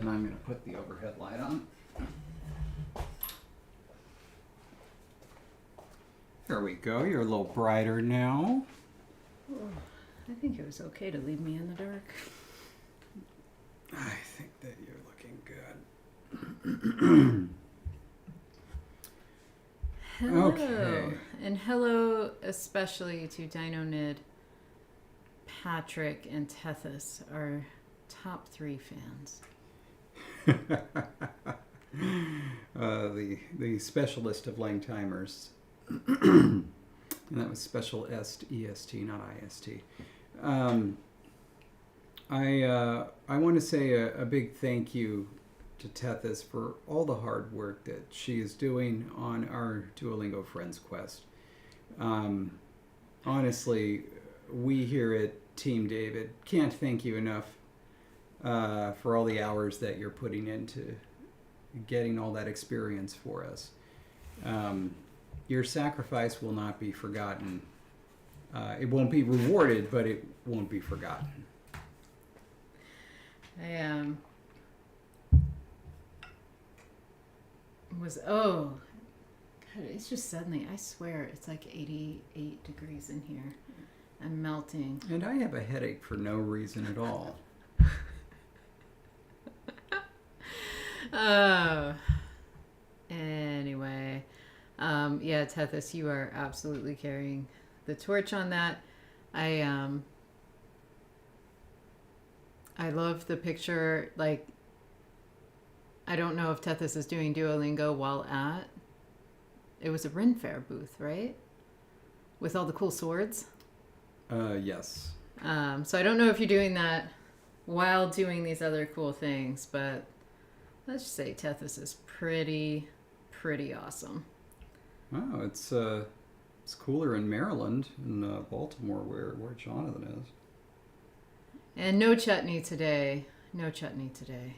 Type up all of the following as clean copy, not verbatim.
And I'm going to put the overhead light on. There we go. You're a little brighter now. Oh, I think it was okay to leave me in the dark. I think that you're looking good. Hello. Okay. And hello especially to DinoNid, Patrick, and Tethys, our top 3 fans. The specialist of Langtimers. And that was special EST, not IST. I want to say a big thank you to Tethys for all the hard work that she is doing on our Duolingo Friends Quest. Honestly, we here at Team David can't thank you enough for all the hours that you're putting into getting all that experience for us. Your sacrifice will not be forgotten. It won't be rewarded, but it won't be forgotten. I God, it's just suddenly, I swear, it's like 88 degrees in here. I'm melting. And I have a headache for no reason at all. Oh. Anyway. Yeah, Tethys, you are absolutely carrying the torch on that. I love the picture. Like, I don't know if Tethys is doing Duolingo while at... It was a Ren Fair booth, right? With all the cool swords? Yes. So I don't know if you're doing that while doing these other cool things, but let's just say Tethys is pretty awesome. Wow, it's cooler in Maryland and Baltimore where Jonathan is. And no chutney today. No chutney today.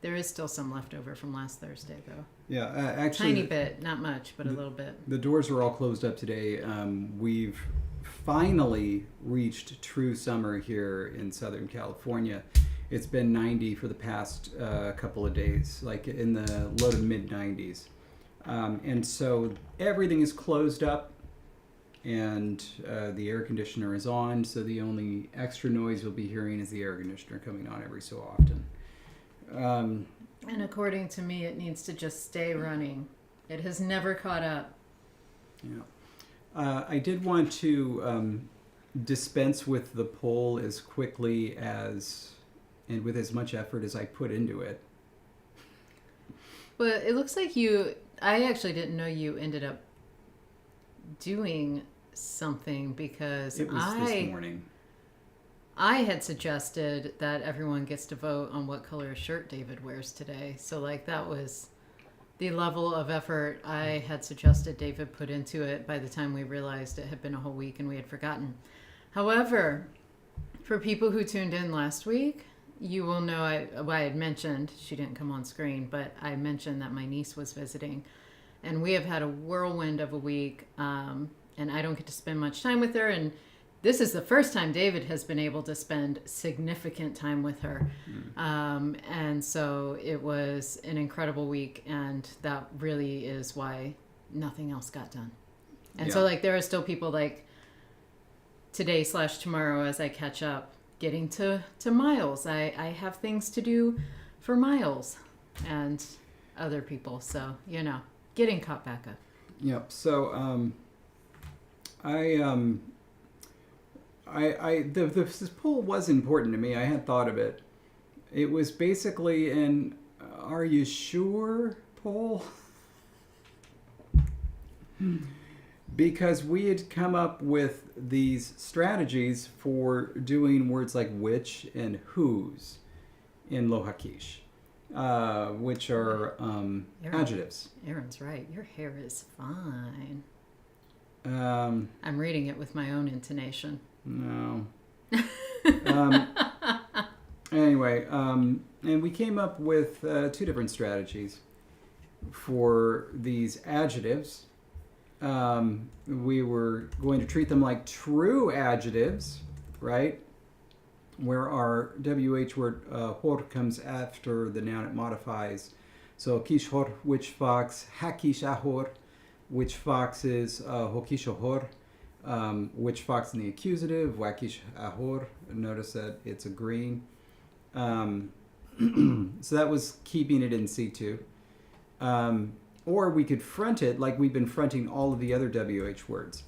There is still some left over from last Thursday, though. Yeah, actually... Tiny bit, not much, but a little bit. The doors are all closed up today. We've finally reached true summer here in Southern California. It's been 90 for the past couple of days, like in the low to mid 90s. And so everything is closed up and the air conditioner is on. So the only extra noise you'll be hearing is the air conditioner coming on every so often. And according to me, it needs to just stay running. It has never caught up. Yeah. I did want to dispense with the poll as quickly as and with as much effort as I put into it. Well, it looks like I actually didn't know you ended up doing something because It was this morning. I had suggested that everyone gets to vote on what color shirt David wears today. So, like, that was the level of effort I had suggested David put into it by the time we realized it had been a whole week and we had forgotten. However, for people who tuned in last week, you will know I had mentioned, she didn't come on screen, but I mentioned that my niece was visiting. And we have had a whirlwind of a week, and I don't get to spend much time with her. And this is the first time David has been able to spend significant time with her. And so it was an incredible week, and that really is why nothing else got done. And so, like, there are still people, like, today/tomorrow as I catch up, getting to Miles. I have things to do for Miles and other people. So, getting caught back up. Yep. So, this poll was important to me. I had thought of it. It was basically an "Are you sure?" poll. Because we had come up with these strategies for doing words like which and whose in Lohakish, which are adjectives. Aaron's right. Your hair is fine. I'm reading it with my own intonation. No. Anyway, and we came up with 2 different strategies for these adjectives. We were going to treat them like true adjectives, right? where our WH word hor comes after the noun it modifies. So kish hor, which fox, hakish ahor, which fox is hokish hor, which fox in the accusative, wakish ahor. Notice that it's a green. So that was keeping it in C2. Or we could front it like we've been fronting all of the other WH words,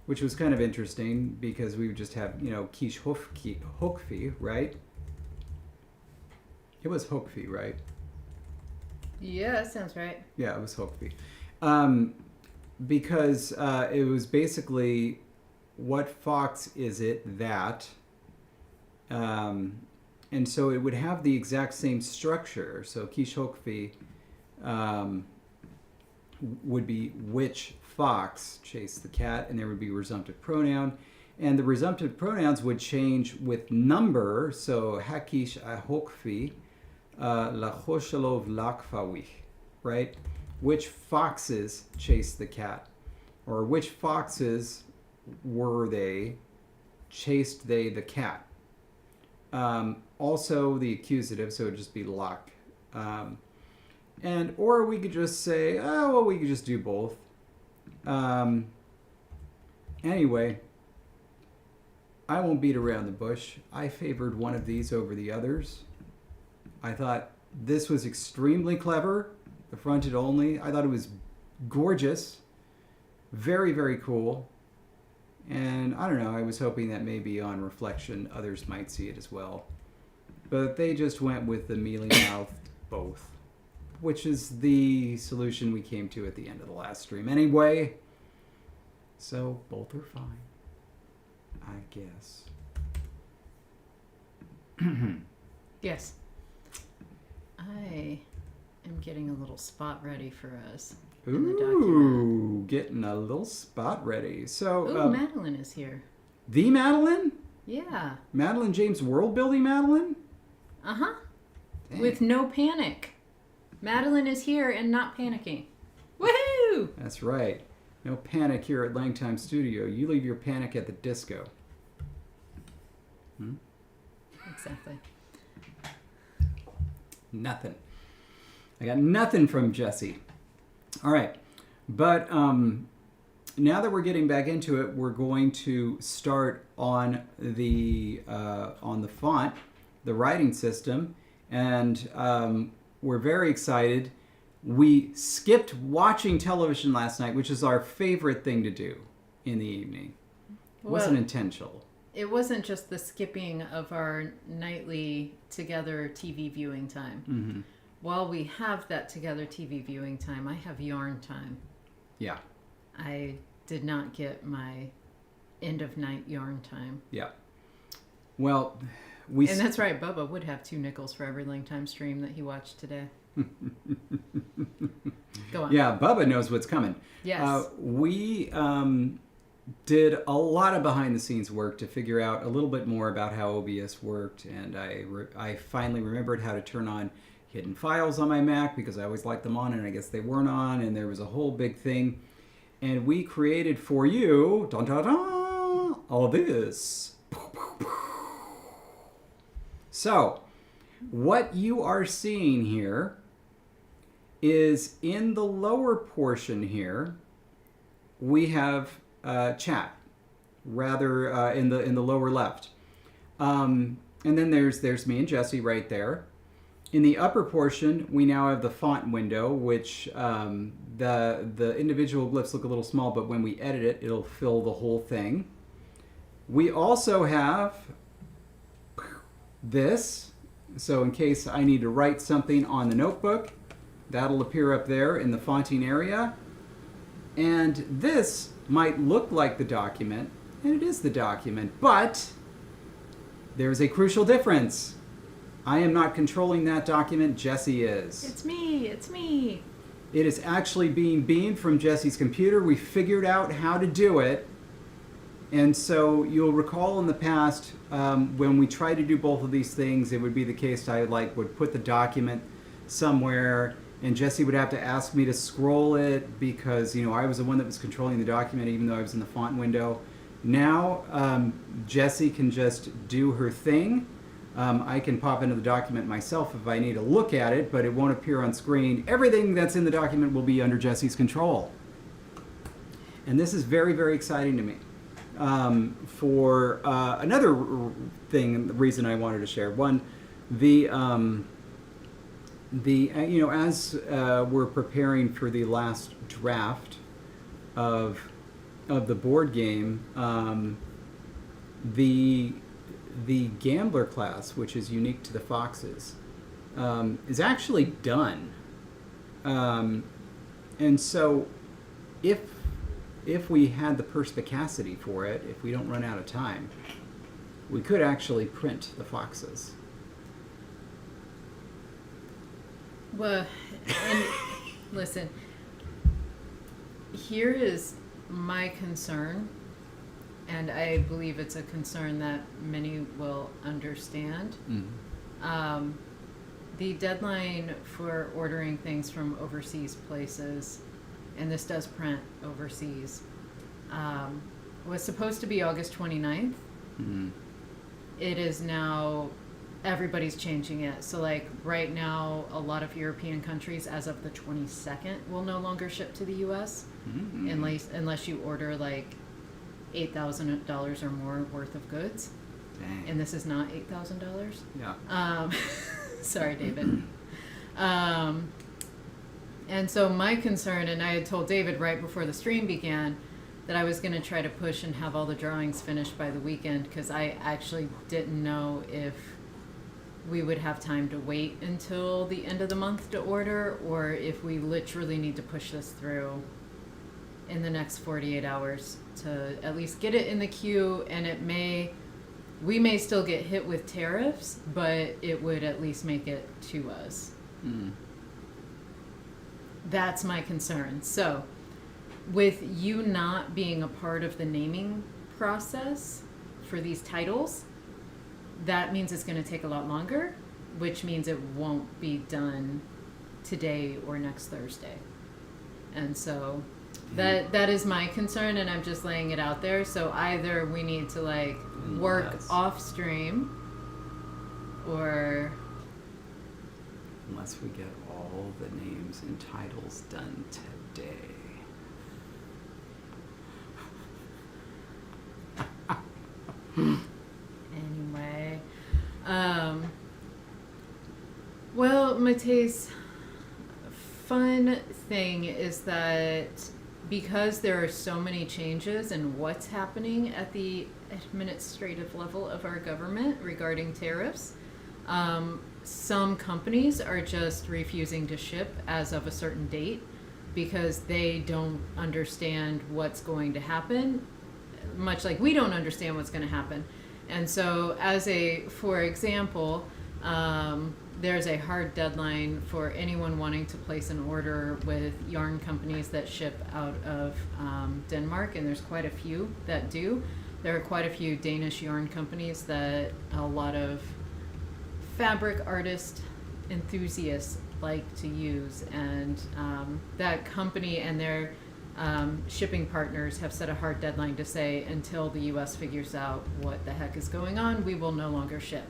which was kind of interesting because we would just have, kish hokfi, right? It was hokfi, right? Yeah, that sounds right. Yeah, it was hokfi. Because it was basically, what fox is it that... and so it would have the exact same structure. So kish hokfi would be which fox chased the cat, and there would be resumptive pronoun. And the resumptive pronouns would change with number. So hakish ahokfi lachoshalov lakfawich, right? Which foxes chased the cat? Or which foxes were they, chased they the cat? Also the accusative, so it would just be lak. Or we could just say, we could just do both. Anyway, I won't beat around the bush. I favored one of these over the others. I thought this was extremely clever, the fronted only. I thought it was gorgeous, very, very cool. And I don't know, I was hoping that maybe on reflection others might see it as well. But they just went with the mealy-mouthed both, which is the solution we came to at the end of the last stream anyway. So both are fine, I guess. Yes. I am getting a little spot ready for us in the document. Ooh, getting a little spot ready. So, Madeline is here. The Madeline? Yeah. Madeline James world building Madeline? Uh-huh. Dang. With no panic. Madeline is here and not panicking. Woohoo! That's right. No panic here at LangTime Studio. You leave your panic at the disco. Exactly. Nothing. I got nothing from Jesse. All right. But now that we're getting back into it, we're going to start on the font, the writing system, and we're very excited. We skipped watching television last night, which is our favorite thing to do in the evening. It wasn't intentional. It wasn't just the skipping of our nightly together TV viewing time. Mm-hmm. While we have that together TV viewing time, I have yarn time. Yeah. I did not get my end of night yarn time. Yeah. Well, and that's right, Bubba would have 2 nickels for every LangTime stream that he watched today. Go on. Yeah, Bubba knows what's coming. Yes. We did a lot of behind the scenes work to figure out a little bit more about how OBS worked, and I finally remembered how to turn on hidden files on my Mac because I always liked them on and I guess they weren't on, and there was a whole big thing. And we created for you dun, dun, dun, all this. So, what you are seeing here is in the lower portion here, we have chat, rather in the lower left, and then there's me and Jesse right there. In the upper portion, we now have the font window, which the individual glyphs look a little small, but when we edit it, it'll fill the whole thing. We also have this, so in case I need to write something on the notebook, that'll appear up there in the fonting area. And this might look like the document, and it is the document, but there's a crucial difference. I am not controlling that document, Jesse is. It's me. It is actually being beamed from Jesse's computer. We figured out how to do it. And so you'll recall in the past, when we tried to do both of these things, it would be the case I would put the document somewhere, and Jesse would have to ask me to scroll it because, I was the one that was controlling the document even though I was in the font window. Now, Jesse can just do her thing. I can pop into the document myself if I need to look at it, but it won't appear on screen. Everything that's in the document will be under Jesse's control. And this is very, very exciting to me. For another thing, the reason I wanted to share, one, as we're preparing for the last draft of the board game, the gambler class, which is unique to the Foxes, is actually done. And so if we had the perspicacity for it, if we don't run out of time, we could actually print the Foxes. Well, and listen, here is my concern, and I believe it's a concern that many will understand. The deadline for ordering things from overseas places, and this does print overseas, was supposed to be August 29th. It is now, everybody's changing it. So like right now, a lot of European countries as of the 22nd will no longer ship to the US unless you order like $8,000 or more worth of goods. Dang. And this is not $8,000. Yeah. Sorry, David. And so my concern, and I had told David right before the stream began, that I was going to try to push and have all the drawings finished by the weekend, because I actually didn't know if we would have time to wait until the end of the month to order, or if we literally need to push this through in the next 48 hours to at least get it in the queue. And we may still get hit with tariffs, but it would at least make it to us. That's my concern. So with you not being a part of the naming process for these titles, that means it's going to take a lot longer, which means it won't be done today or next Thursday. And so that is my concern, and I'm just laying it out there. So either we need to like work off stream, or unless we get all the names and titles done today. Anyway, well, Mateus, fun thing is that because there are so many changes in what's happening at the administrative level of our government regarding tariffs, some companies are just refusing to ship as of a certain date because they don't understand what's going to happen, much like we don't understand what's going to happen. And so for example, there's a hard deadline for anyone wanting to place an order with yarn companies that ship out of Denmark, and there's quite a few that do. There are quite a few Danish yarn companies that a lot of fabric artist enthusiasts like to use, and that company and their shipping partners have set a hard deadline to say, until the US figures out what the heck is going on, we will no longer ship.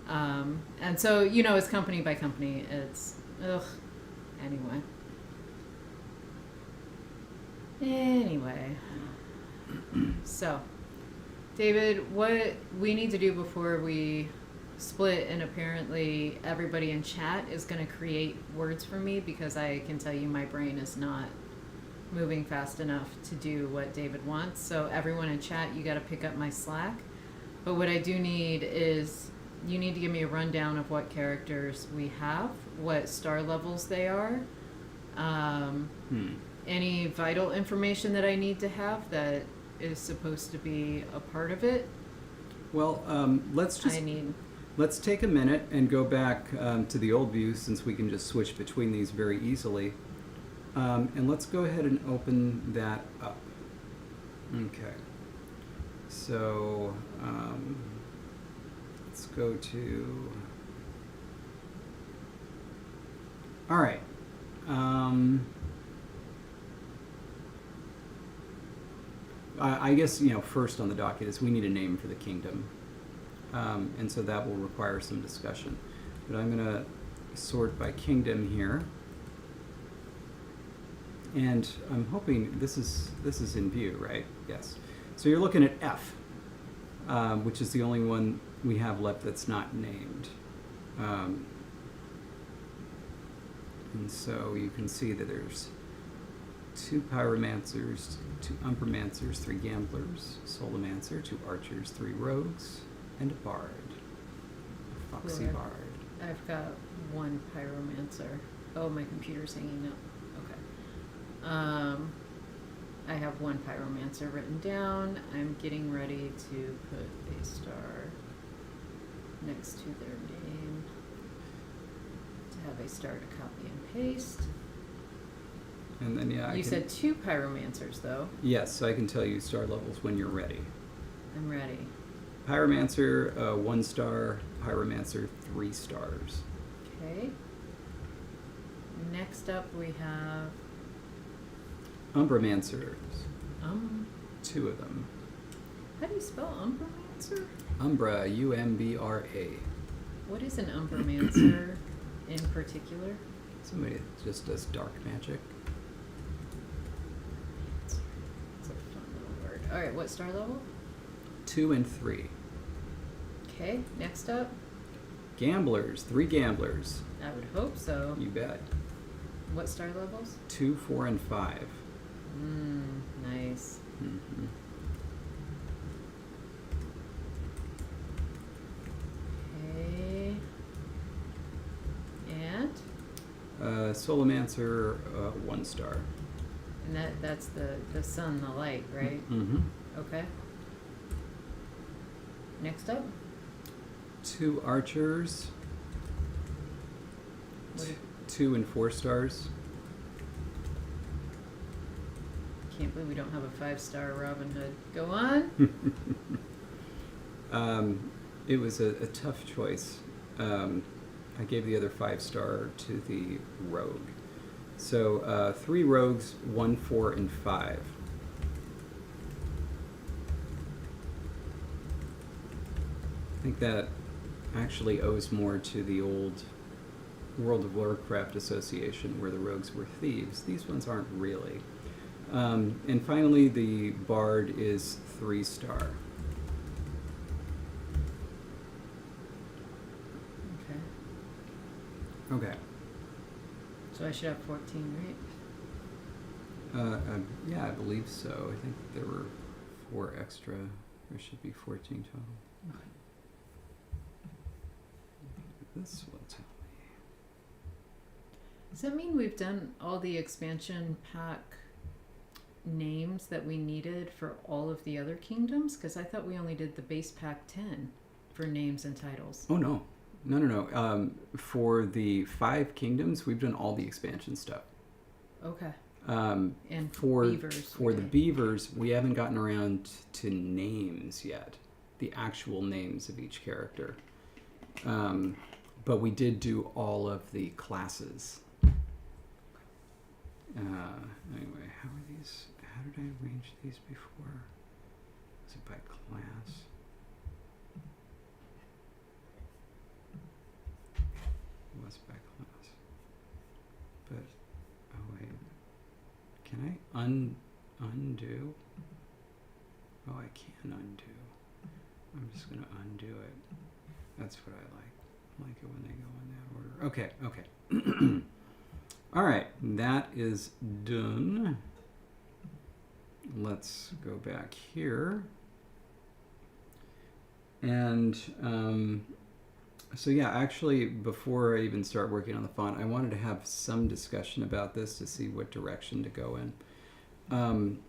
And so, it's company by company. It's, anyway. So, David, what we need to do before we split, and apparently everybody in chat is going to create words for me, because I can tell you my brain is not moving fast enough to do what David wants. So everyone in chat, you got to pick up my slack. But what I do need is, you need to give me a rundown of what characters we have, what star levels they are, any vital information that I need to have that is supposed to be a part of it. Well, let's take a minute and go back to the old view, since we can just switch between these very easily. And let's go ahead and open that up. Okay. So let's go to... All right. I guess, first on the docket is we need a name for the kingdom. and so that will require some discussion. But I'm going to sort by kingdom here. And I'm hoping this is in view, right? Yes. So you're looking at F, which is the only one we have left that's not named. And so you can see that there's 2 pyromancers, 2 umbermancers, 3 gamblers, solomancer, 2 archers, 3 rogues, and a bard. A foxy Cool. bard. I've got 1 pyromancer. Oh, my computer's hanging up. Okay. I have 1 pyromancer written down. I'm getting ready to put a star next to their name to have a star to copy and paste. And then You said 2 pyromancers, though. Yes, so I can tell you star levels when you're ready. I'm ready. Pyromancer, 1 star. Pyromancer, 3 stars. Okay. Next up, we have Umbermancers, 2 of them. How do you spell umbermancer? Umbra, U-M-B-R-A. What is an umbermancer in particular? Somebody that just does dark magic. It's a fun little word. All right, what star level? 2 and 3. Okay, next up. Gamblers, 3 gamblers. I would hope so. You bet. What star levels? 2, 4, and 5. Nice. Mm-hmm. Okay. And? Solomancer, 1 star. And that's the sun, the light, right? Mm-hmm. Okay. Next up? 2 archers, What if- 2 and 4 stars. Can't believe we don't have a 5-star Robin Hood. Go on. It was a tough choice. I gave the other 5-star to the rogue. So 3 rogues, 1, 4, and 5. I think that actually owes more to the old World of Warcraft association where the rogues were thieves. These ones aren't really. And finally, the bard is 3-star. Okay. Okay. So I should have 14, right? Yeah, I believe so. I think there were 4 extra. There should be 14 total. Okay. This will tell me. Does that mean we've done all the expansion pack names that we needed for all of the other kingdoms? Because I thought we only did the base pack 10 for names and titles. Oh, no. No. For the 5 kingdoms, we've done all the expansion stuff. Okay. And for beavers. For the beavers, we haven't gotten around to names yet. The actual names of each character. But we did do all of the classes. Anyway, how are these? How did I arrange these before? Was it by class? It was by class. But, oh wait. Can I undo? Oh, I can undo. I'm just going to undo it. That's what I like. I like it when they go in that order. Okay. All right, that is done. Let's go back here. And so yeah, actually, before I even start working on the font, I wanted to have some discussion about this to see what direction to go in.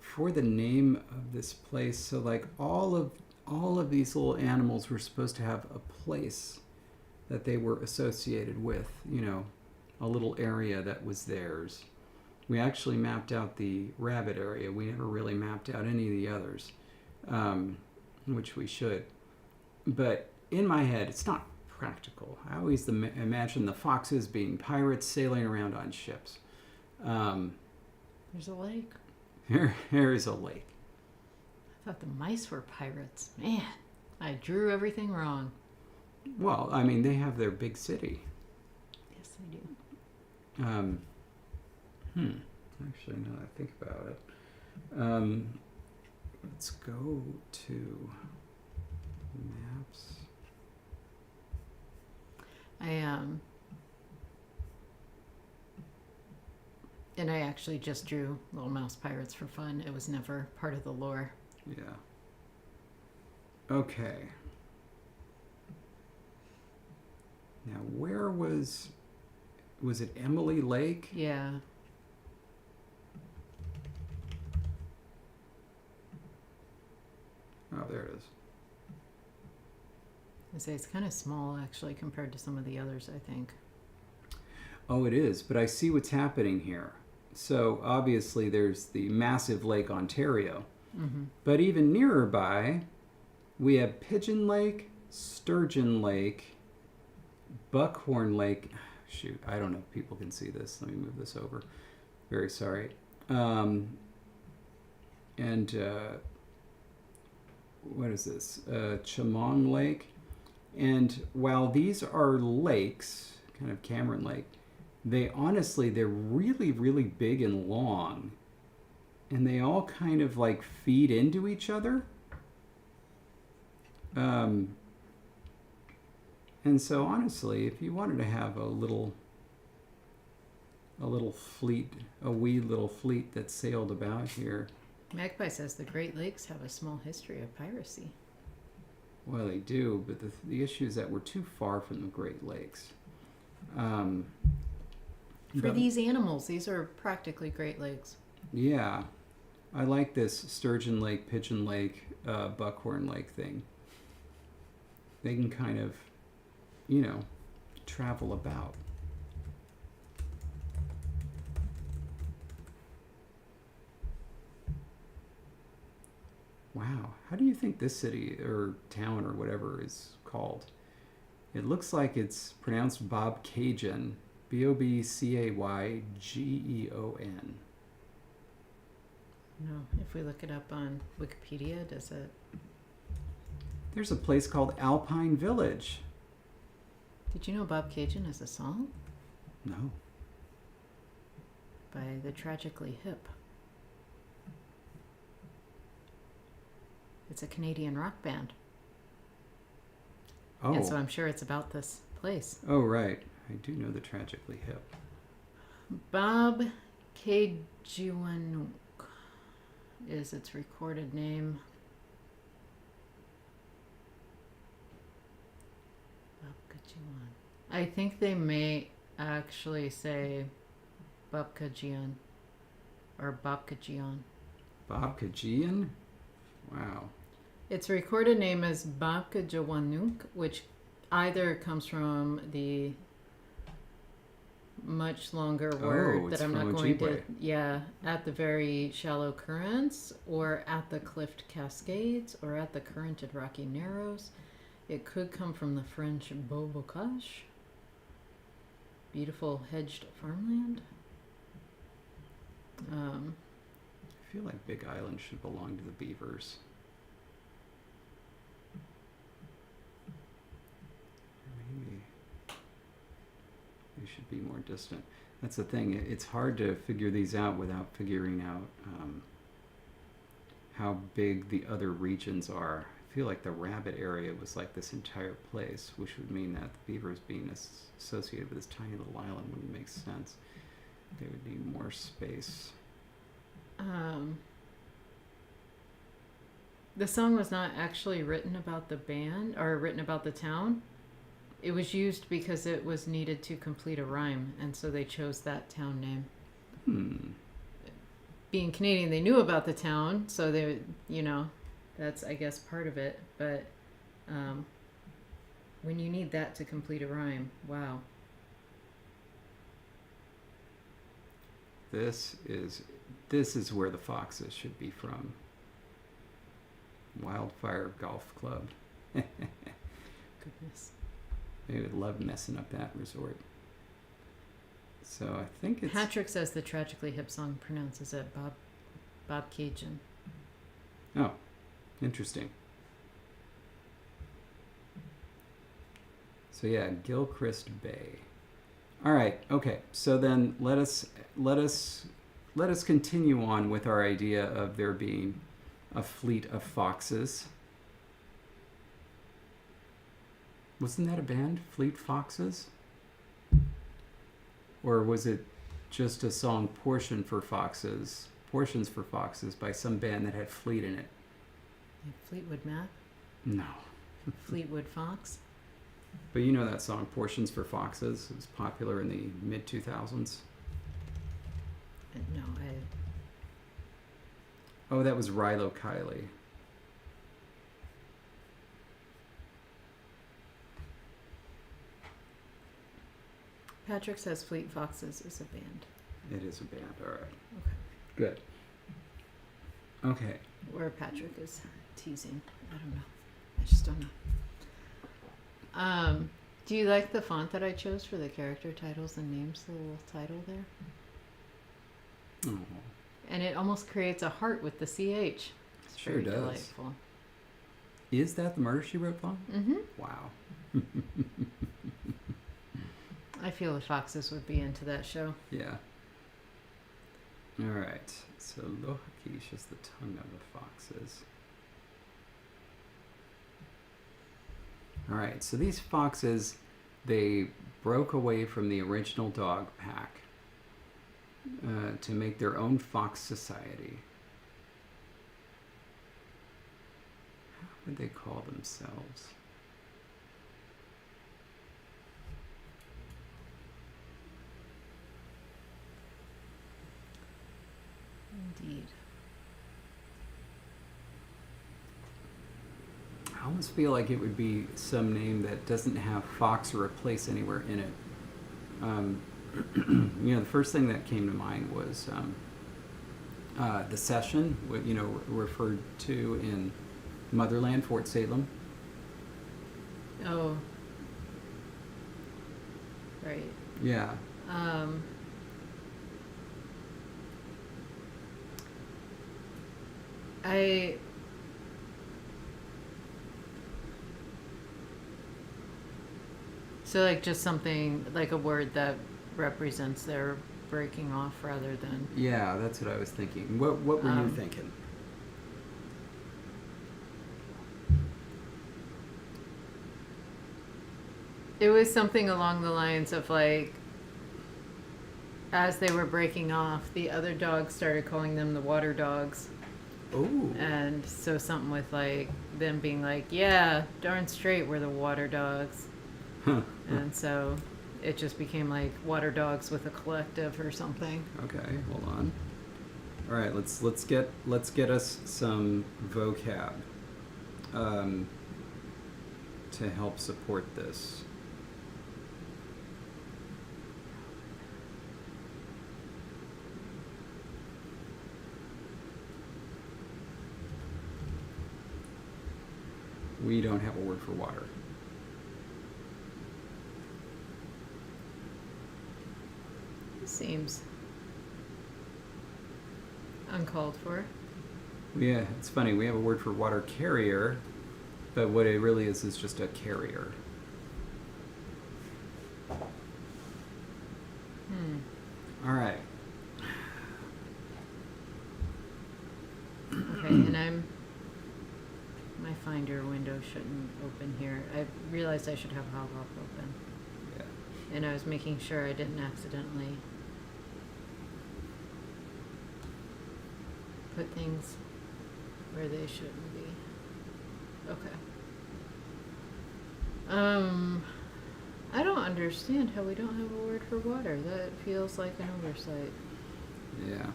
For the name of this place, so like all of these little animals were supposed to have a place that they were associated with, you know, a little area that was theirs. We actually mapped out the rabbit area. We never really mapped out any of the others, which we should. But in my head, it's not practical. I always imagine the foxes being pirates sailing around on ships. There's a lake. Here is a lake. thought the mice were pirates. Man, I drew everything wrong. Well, I mean, they have their big city. Yes, they do. Actually, now that I think about it, let's go to maps. And I actually just drew Little Mouse Pirates for fun. It was never part of the lore. Yeah. Okay. Now, where was it Emily Lake? Yeah. Oh, there it is. I say it's kind of small actually compared to some of the others, I think. Oh, it is, but I see what's happening here. So obviously there's the massive Lake Ontario. Mm-hmm. But even nearer by, we have Pigeon Lake, Sturgeon Lake, Buckhorn Lake. Shoot, I don't know if people can see this. Let me move this over. Very sorry. What is this? Chemong Lake. And while these are lakes, kind of Cameron Lake, they're really, really big and long. And they all kind of like feed into each other. And so honestly, if you wanted to have a fleet, a wee little fleet that sailed about here. Magpie says the Great Lakes have a small history of piracy. Well, they do, but the issue is that we're too far from the Great Lakes. For these animals, these are practically Great Lakes. Yeah. I like this Sturgeon Lake, Pigeon Lake, Buckhorn Lake thing. They can kind of, travel about. Wow. How do you think this city or town or whatever is called? It looks like it's pronounced Bobcaygeon. Bobcaygeon. No, if we look it up on Wikipedia, does it? There's a place called Alpine Village. Did you know Bobcaygeon is a song? No. By the Tragically Hip. It's a Canadian rock band. Oh. And so I'm sure it's about this place. Oh, right. I do know the Tragically Hip. Bobcaygeon is its recorded name. Bobcaygeon. I think they may actually say Bobcaygeon or Bobcaygeon. Bobcaygeon? Wow. Its recorded name is Bobcaygeonunk, which either comes from the much longer word that I'm not going to, at the very shallow currents, or at the cliffed cascades, or at the currented rocky narrows. It could come from the French beau bocage, beautiful hedged farmland. I feel like Big Island should belong to the Beavers. Maybe they should be more distant. That's the thing. It's hard to figure these out without figuring out how big the other regions are. I feel like the rabbit area was like this entire place, which would mean that the beavers being associated with this tiny little island wouldn't make sense. They would need more space. The song was not actually written about the band or written about the town. It was used because it was needed to complete a rhyme, and so they chose that town name. Being Canadian, they knew about the town, so they, that's, I guess, part of it. But when you need that to complete a rhyme, wow. This is where the foxes should be from. Wildfire Golf Club. Goodness. They would love messing up that resort. So I think it's... Patrick says the Tragically Hip song pronounces it Bobcaygeon. Oh, Interesting. So yeah, Gilchrist Bay. All right. Okay. So then let us continue on with our idea of there being a fleet of foxes. Wasn't that a band, Fleet Foxes? Or was it just a song, Portions for Foxes, by some band that had Fleet in it? Fleetwood Mac? No. Fleetwood Fox? But you know that song, Portions for Foxes? It was popular in the mid-2000s. No, Oh, that was Rilo Kiley. Patrick says Fleet Foxes is a band. It is a band, all right. Okay. Good. Okay. Or Patrick is teasing. I don't know. I just don't know. Do you like the font that I chose for the character titles and names, the little title there? Oh, And it almost creates a heart with the CH. It's sure very does. delightful. Is that the Murder, She Wrote font? Mm-hmm. Wow. I feel the foxes would be into that show. Yeah. All right. So Lohakish is the tongue of the foxes. All right. So these foxes, they broke away from the original dog pack to make their own fox society. How would they call themselves? Indeed. I almost feel like it would be some name that doesn't have fox or a place anywhere in it. The first thing that came to mind was the session, referred to in Motherland, Fort Salem. Oh. Right. Yeah. So like just something like a word that represents their breaking off rather than. Yeah, that's what I was thinking. What were you thinking? It was something along the lines of like, as they were breaking off, the other dogs started calling them the water dogs. Oh. And so something with like them being like, yeah, darn straight we're the water dogs. Huh. And so it just became like water dogs with a collective or something. Okay, hold on. All right, let's get us some vocab to help support this. We don't have a word for water. Seems uncalled for. Yeah, it's funny. We have a word for water carrier, but what it really is just a carrier. All right. Okay, and my Finder window shouldn't open here. I realized I should have habor open. Yeah. And I was making sure I didn't accidentally put things where they shouldn't be. Okay. I don't understand how we don't have a word for water. That feels like an oversight. Yeah.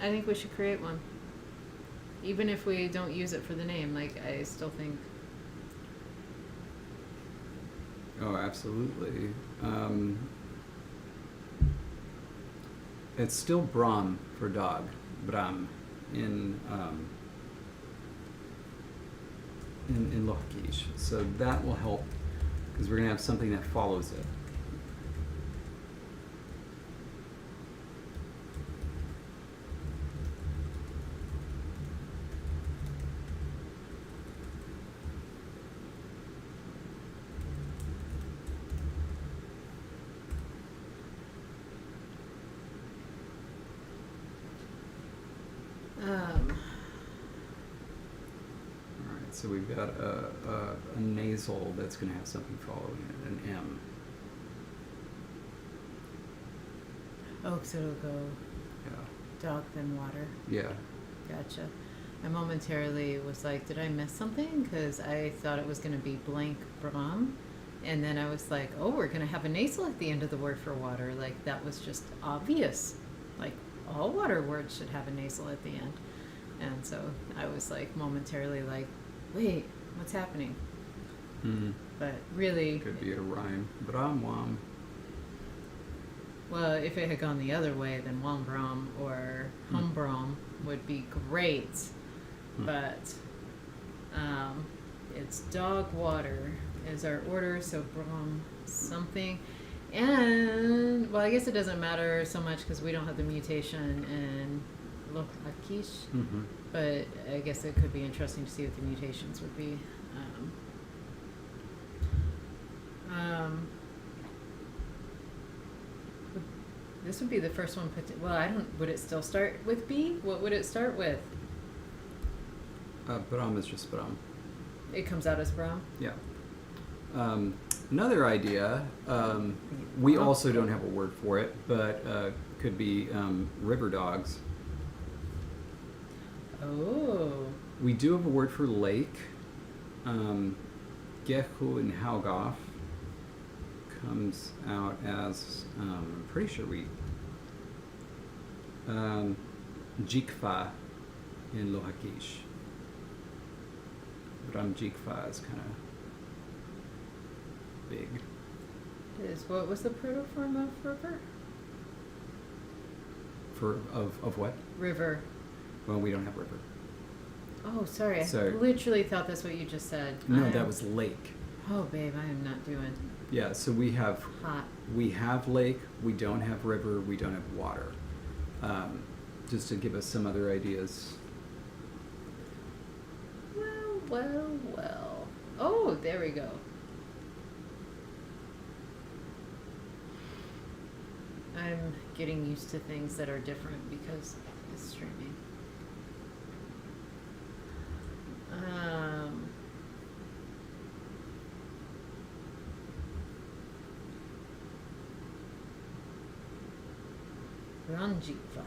I think we should create one. Even if we don't use it for the name, like, I still think... Oh, absolutely. It's still Brahm for dog. Brahm in Lohakish. So that will help because we're going to have something that follows it. So we've got a nasal that's going to have something following it, an M. Oh, so it'll go Yeah. dog then water. Yeah. Gotcha. I momentarily was like, did I miss something? Because I thought it was going to be blank Brahm. And then I was like, oh, we're going to have a nasal at the end of the word for water. Like, that was just obvious. Like, all water words should have a nasal at the end. And so I was like, momentarily like, wait, what's happening? But really... Could be a rhyme. Brahm, wam. Well, if it had gone the other way, then Wambram or Humbram would be great. But it's dog water is our order, so Bram something. And, well, I guess it doesn't matter so much because we don't have the mutation in Lochakish. But I guess it could be interesting to see what the mutations would be. This would be the first one put. Well, I don't. Would it still start with B? What would it start with? Brahm is just Brahm. It comes out as Brahm. Yeah. Another idea. We also don't have a word for it, but could be river dogs. Oh. We do have a word for lake. Gehu and Haugoff comes out as, I'm pretty sure we, Jikfahar in Lohakish. Ram Jikfahar is kind of big. What was the protoform of river? Of what? River. Well, we don't have river. Oh, sorry. I So- literally thought that's what you just said. No, that was lake. Oh, babe, I am not doing Yeah, so we have hot. lake, we don't have river, we don't have water. Just to give us some other ideas. Well. Oh, there we go. I'm getting used to things that are different because it's streaming. Jikfahar.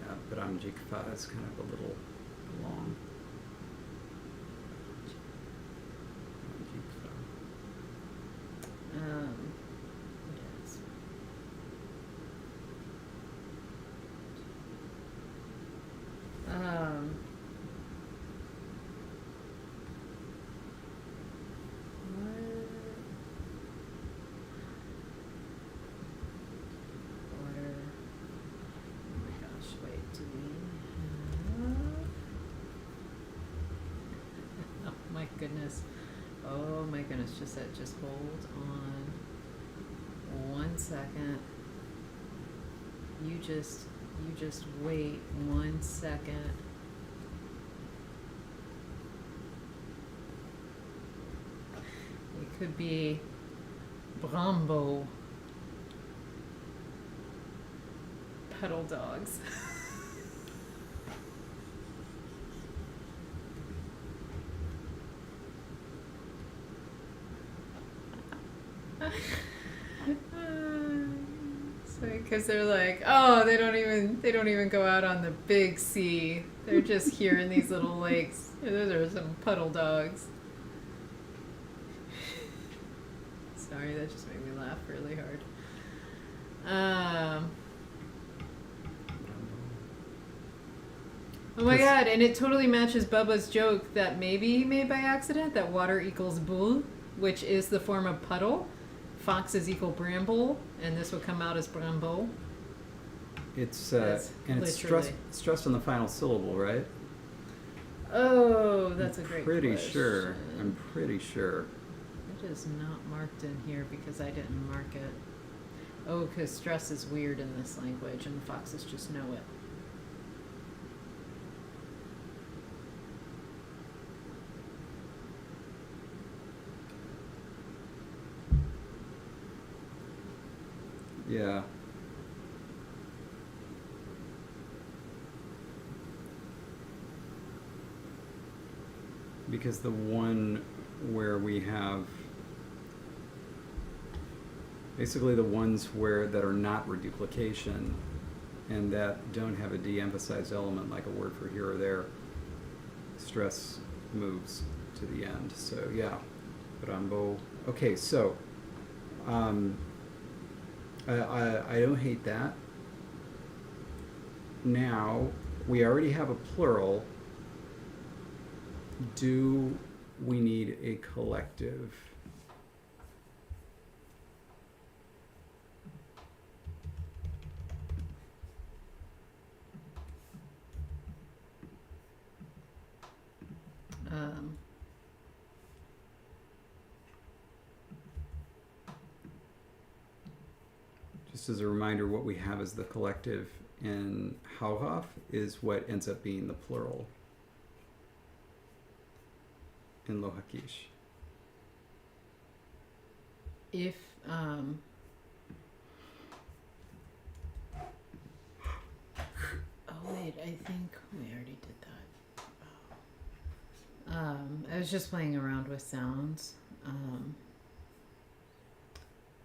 Yeah, but Jikfahar is kind of a little long. Yes. Order. Oh my gosh, wait, do we have... Oh my goodness. Oh my goodness, just hold on 1 second. You just wait 1 second. It could be Brambo. Pedal dogs. Because they're like, oh, they don't even go out on the big sea. They're just here in these little lakes. Those are some puddle dogs. Sorry, that just made me laugh really hard. Oh my god, and it totally matches Bubba's joke that maybe he made by accident, that water equals bull, which is the form of puddle. Foxes equal bramble, and this would come out as brambo. It's That's and it's literally. stressed on the final syllable, right? Oh, that's a great Pretty question. sure. I'm pretty sure. It is not marked in here because I didn't mark it. Oh, because stress is weird in this language, and the foxes just know it. Yeah. because the one where we have basically the ones where that are not reduplication and that don't have a de-emphasized element like a word for here or there, stress moves to the end. So yeah, Rambo. Okay, so I don't hate that. Now we already have a plural. Do we need a collective? Just as a reminder, what we have as the collective in Hauhof is what ends up being the plural in Lohakish. If oh wait, I think we already did that. I was just playing around with sounds,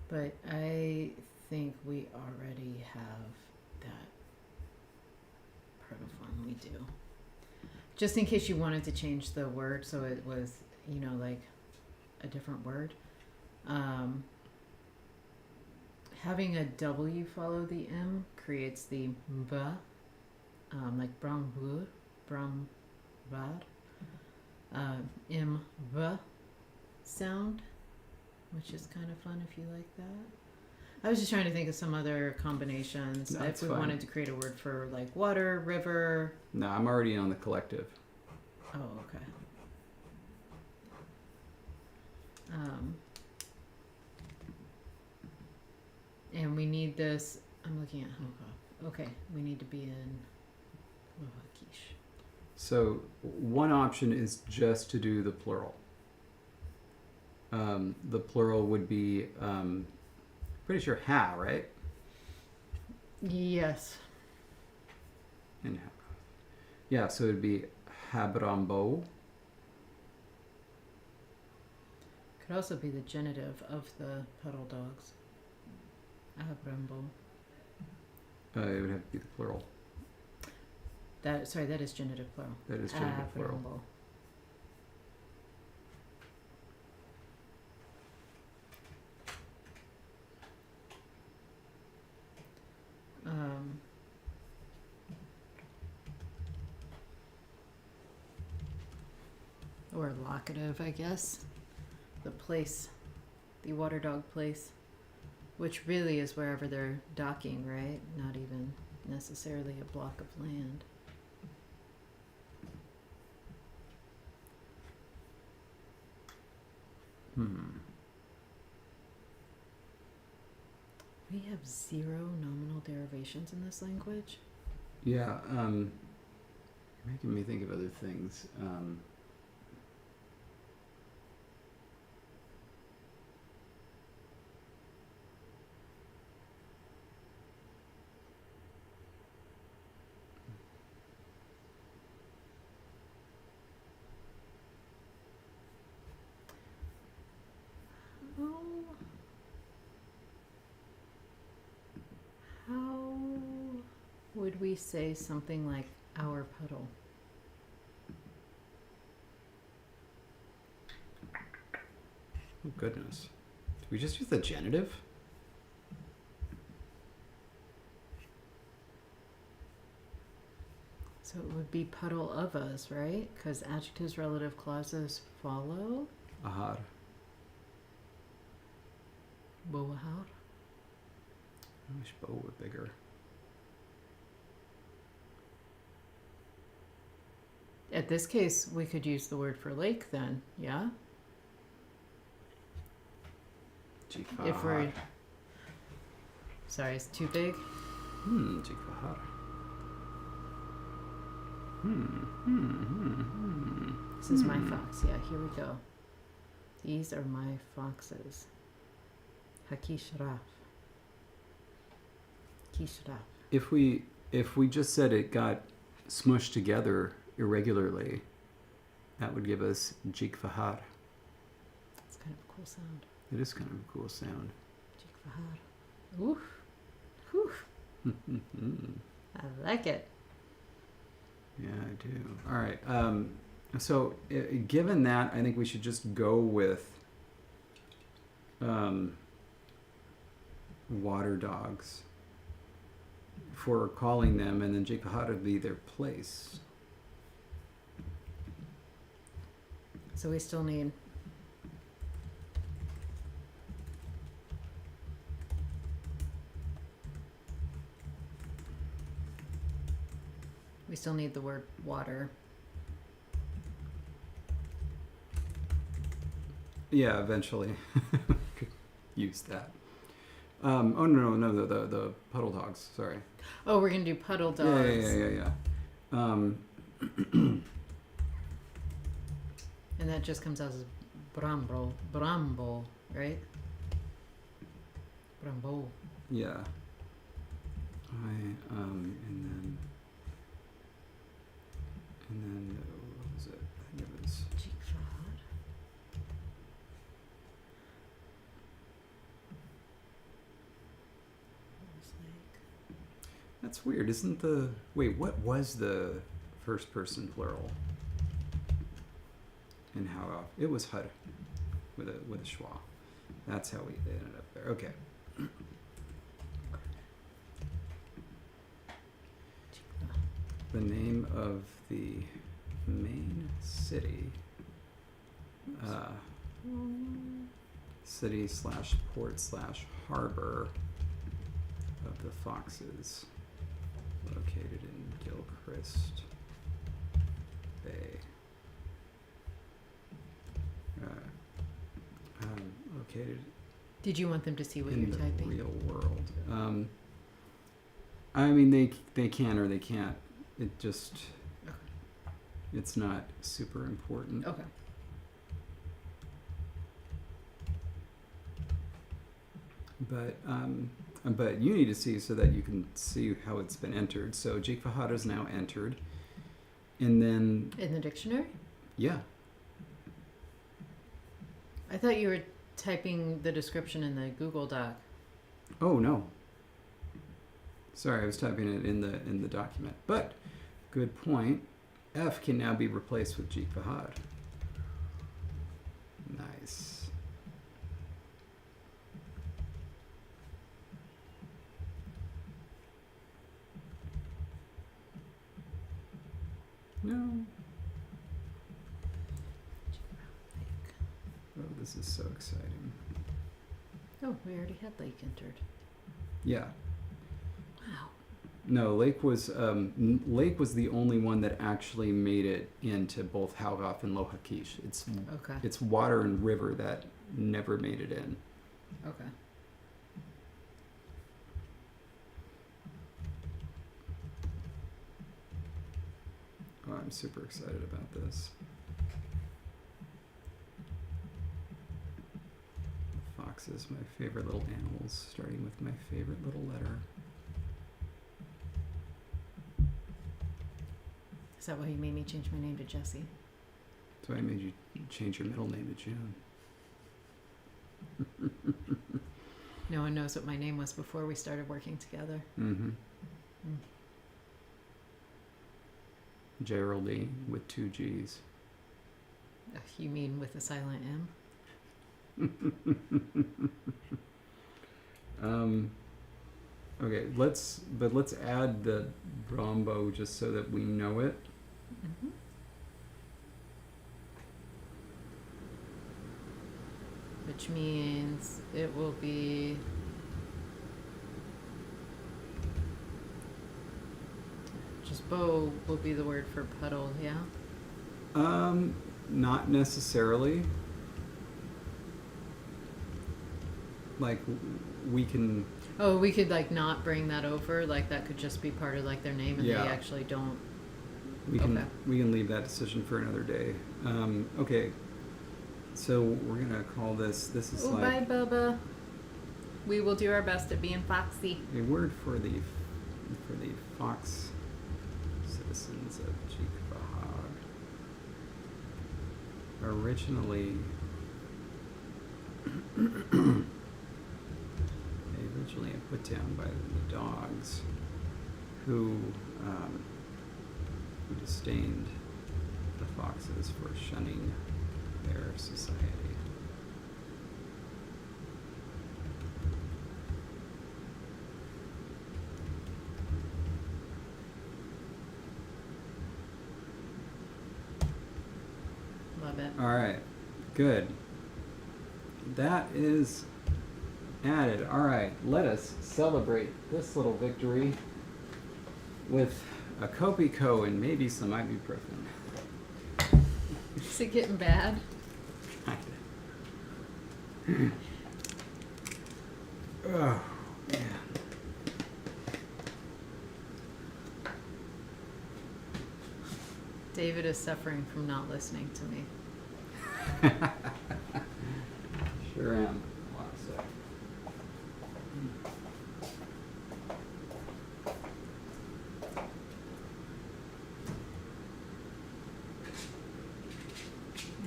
but I think we already have that protoform. We do. Just in case you wanted to change the word so it was, you know, like a different word. Having a W follow the M creates the B, like brambur, bramvar, M, V sound, which is kind of fun if you like that. I was just trying to think of some other combinations. No, if we fine. wanted to create a word for like water, river. No, I'm already on the collective. Oh, okay. And we need this. I'm looking at Hauhof. Okay, we need to be in Lohakish. So one option is just to do the plural. The plural would be, pretty sure ha, right? Yes. In ha. Yeah, so it'd be habrambo. Could also be the genitive of the puddle dogs. Abrambo. It would have to be the plural. That is genitive plural. That is genitive plural. Abrambo. Or locative, I guess. The place, the water dog place, which really is wherever they're docking, right? Not even necessarily a block of land. We have 0 nominal derivations in this language. Yeah, you're making me think of other things. How would we say something like our puddle? Oh, goodness. Did we just use the genitive? So it would be puddle of us, right? Because adjectives, relative clauses follow. Ahar. Boahar. I wish Bo were bigger. At this case, we could use the word for lake then, yeah? Jikfahar. If we're... Sorry, it's too big? Jikfahar. This is my fox. Yeah, here we go. These are my foxes. Hakishraf. Kishraf. If we just said it got smushed together irregularly, That would give us Jikfahar. It's kind of a cool sound. It is kind of a cool sound. Jikfahar. Ooh. Whew. I like it. Yeah, I do. All right. So, given that, I think we should just go with water dogs for calling them, and then Jikfahar would be their place. So we still need the word water. Yeah, eventually. Could use that. Oh no, the puddle dogs. Sorry. Oh, we're gonna do puddle dogs. Yeah. And that just comes out as brambo, right? Brambo. Yeah. And then what was it? I think it was Jikfahar. That's weird. Isn't the wait? What was the first person plural? And how it was Hud with a schwa. That's how we ended up there. Okay. The name of the main city, city/port/harbor of the Foxes, located in Gilchrist Bay. Located Did you want them to see what in you're the typing? real world. I mean, they can or they can't. It just, it's not super important. Okay. But you need to see so that you can see how it's been entered. So Jikfahar is now entered, and then In the dictionary? yeah, I thought you were typing the description in the Google Doc. oh no. Sorry, I was typing it in the document. But good point. F can now be replaced with Jikfahar. Nice. No. Oh, this is so exciting. Oh, we already had lake entered. Yeah. Wow. No, Lake was the only one that actually made it into both Halgoff and Lohakish. Okay. It's water and river that never made it in. Okay. Oh, I'm super excited about this. Foxes, my favorite little animals, starting with my favorite little letter. Is that why you made me change my name to Jessie? That's why I made you change your middle name to June. No one knows what my name was before we started working together. Mm-hmm. Mm. Geraldine with 2 G's. You mean with a silent M? Okay, let's add the Brombo just so that we know it. Mm-hmm. Which means it will be just bow will be the word for puddle, yeah? Not necessarily. Like we can. Oh, we could like not bring that over. Like that could just be part of like their name, and Yeah. they actually don't. We can Okay. we can leave that decision for another day. Okay. So we're gonna call this. This is Oh, like bye, Bubba. We will do our best at being foxy. a word for the fox citizens of Jikfahar. originally put down by the dogs who disdained the foxes for shunning their society. Love it. All right, good. That is added. All right, let us celebrate this little victory with a Copico and maybe some ibuprofen. Is it getting bad? Oh, man. David is suffering from not listening to me. Sure am. Hold on a sec.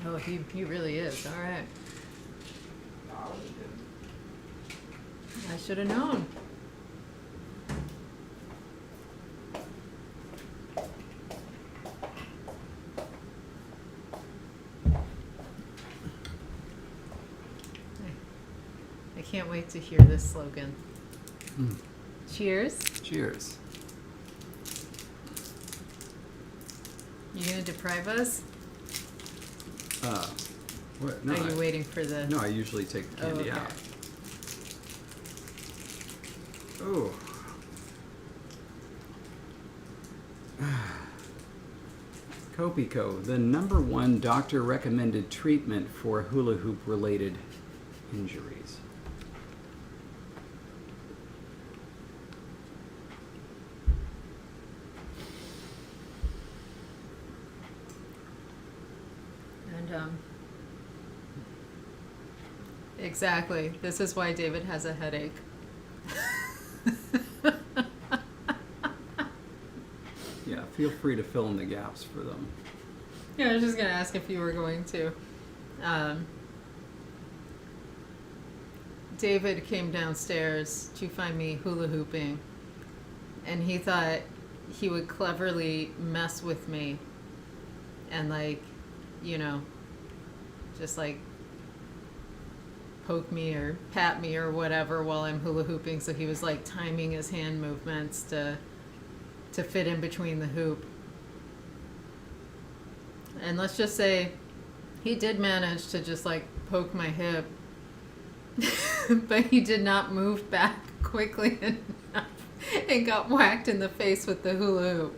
Oh, he really is. All right. I should have known. I can't wait to hear this slogan. Mm. Cheers. Cheers. You gonna deprive us? What? No, Are you waiting for the? No, I usually take the candy okay. out. Oh. Copico, the #1 doctor recommended treatment for hula hoop related injuries. And exactly. This is why David has a headache. Yeah, feel free to fill in the gaps for them. Yeah, I was just gonna ask if you were going to. David came downstairs to find me hula hooping, and he thought he would cleverly mess with me and, like, you know, just like poke me or pat me or whatever while I'm hula hooping. So he was like timing his hand movements to fit in between the hoop. And let's just say he did manage to just like poke my hip, but he did not move back quickly enough and got whacked in the face with the hula hoop.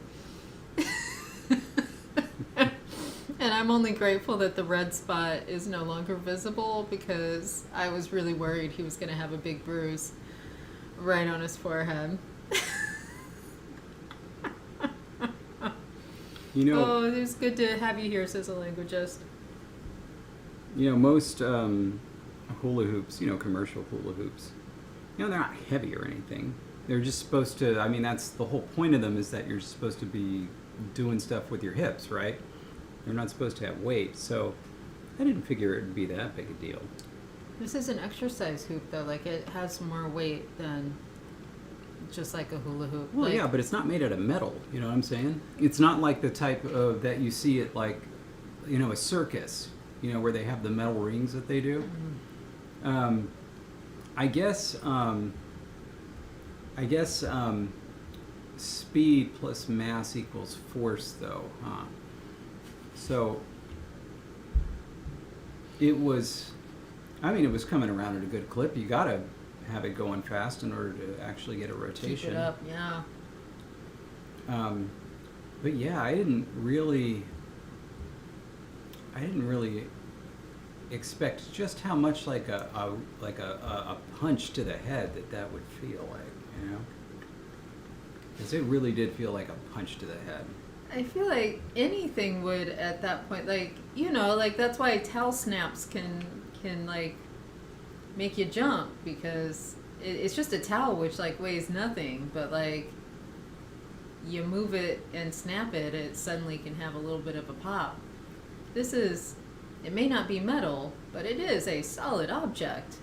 And I'm only grateful that the red spot is no longer visible, because I was really worried he was going to have a big bruise right on his forehead. You know, oh, it was good to have you here, says a languagist. You know, most hula hoops, you know, commercial hula hoops, you know, they're not heavy or anything. They're just supposed to, I mean, that's the whole point of them, is that you're supposed to be doing stuff with your hips, right? They're not supposed to have weight. So I didn't figure it would be that big a deal. This is an exercise hoop, though. Like, it has more weight than just like a hula hoop. Well, like, yeah, but it's not made out of metal. You know what I'm saying? It's not like the type of that you see at, like, you know, a circus, you know, where they have the metal rings that they do. Mm-hmm. I guess speed plus mass equals force, though, huh? So it was, I mean, it was coming around at a good clip. You gotta have it going fast in order to actually get a rotation. Keep it up, yeah. But yeah, I didn't really expect just how much like a punch to the head that would feel like, you know? Because it really did feel like a punch to the head. I feel like anything would at that point, like, you know, like, that's why towel snaps can like make you jump, because it's just a towel, which like weighs nothing, but like you move it and snap it, it suddenly can have a little bit of a pop. This is It may not be metal, but it is a solid object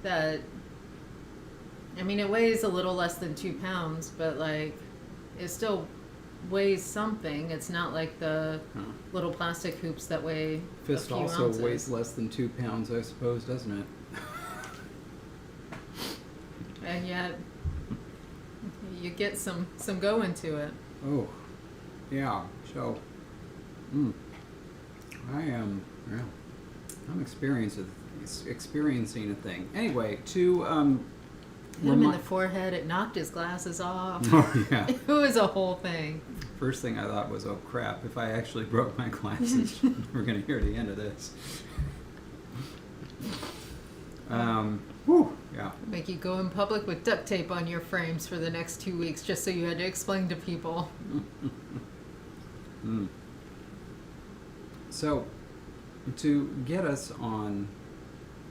that, I mean, it weighs a little less than 2 pounds, but like, it still weighs something. It's not like the little plastic hoops that weigh Fist a few also ounces. weighs less than 2 pounds, I suppose, doesn't it? And yet, you get some go into it. Oh, yeah. So, I am, I'm experiencing a thing. Anyway, to Hit him in the forehead. It knocked his glasses off. Oh yeah. It was a whole thing. First thing I thought was, oh crap! If I actually broke my glasses, we're gonna hear the end of this. Whew, yeah. Make you go in public with duct tape on your frames for the next 2 weeks just so you had to explain to people. So, to get us on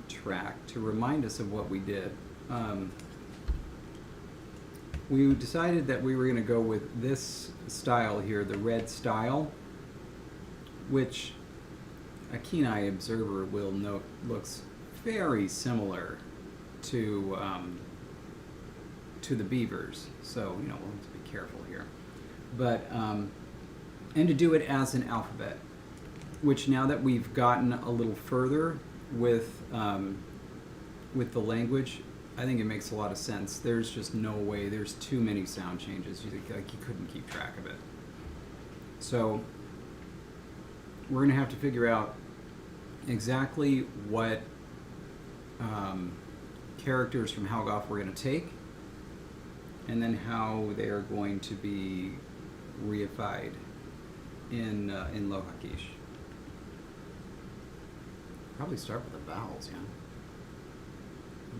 track, to remind us of what we did, we decided that we were going to go with this style here, the red style, which a keen-eye observer will note looks very similar to the beavers. So, we'll have to be careful here. But, and to do it as an alphabet, which now that we've gotten a little further with the language, I think it makes a lot of sense. There's just no way. There's too many sound changes. You couldn't keep track of it. So we're going to have to figure out exactly what characters from Halgoth we're going to take, and then how they are going to be reified in Lohakish. Probably start with the vowels, yeah.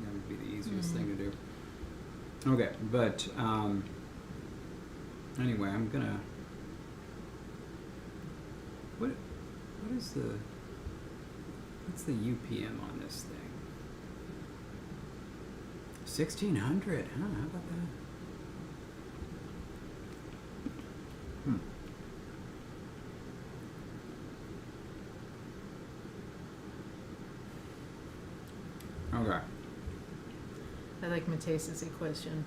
That would be the easiest thing to do. Okay, but anyway, I'm gonna. What's the UPM on this thing? 1600. Huh? How about that? Okay. I like Mateus's equation.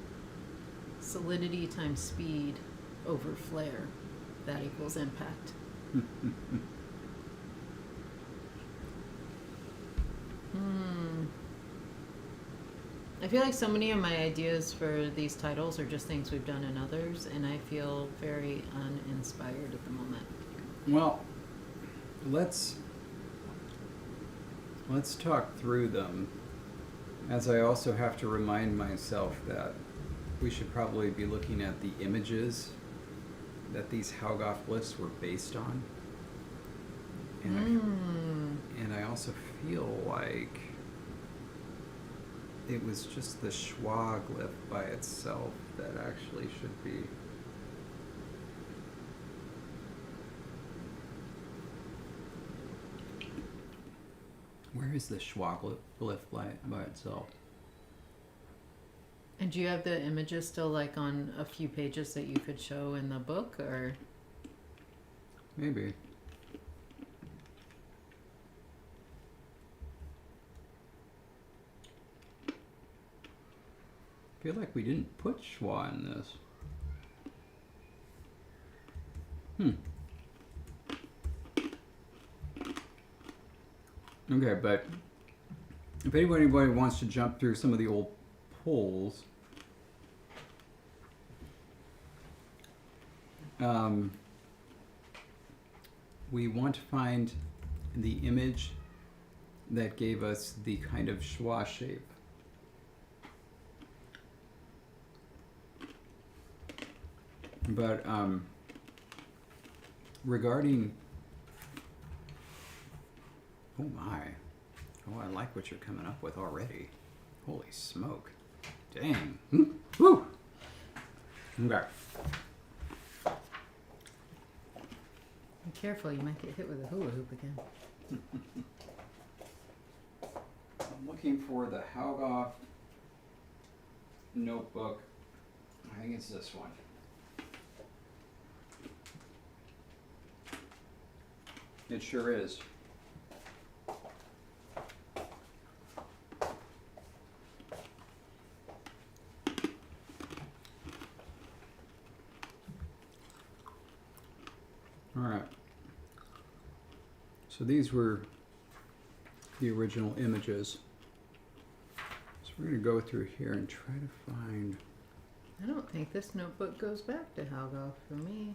Solidity times speed over flare. That equals impact. I feel like so many of my ideas for these titles are just things we've done in others, and I feel very uninspired at the moment. Well, let's talk through them, as I also have to remind myself that we should probably be looking at the images that these Halgoth glyphs were based on. And I also feel like it was just the schwa glyph by itself that actually should be. Where is the schwa glyph by itself? And do you have the images still like on a few pages that you could show in the book, or? Maybe. I feel like we didn't put schwa in this. Okay, but if anybody wants to jump through some of the old polls, we want to find the image that gave us the kind of schwa shape. But regarding, oh my, oh, I like what you're coming up with already. Holy smoke. Dang. Woo! Okay. Be careful, you might get hit with a hula hoop again. I'm looking for the Halgoth notebook. I think it's this one. It sure is. All right. So these were the original images. So we're going to go through here and try to find... I don't think this notebook goes back to Halgo for me.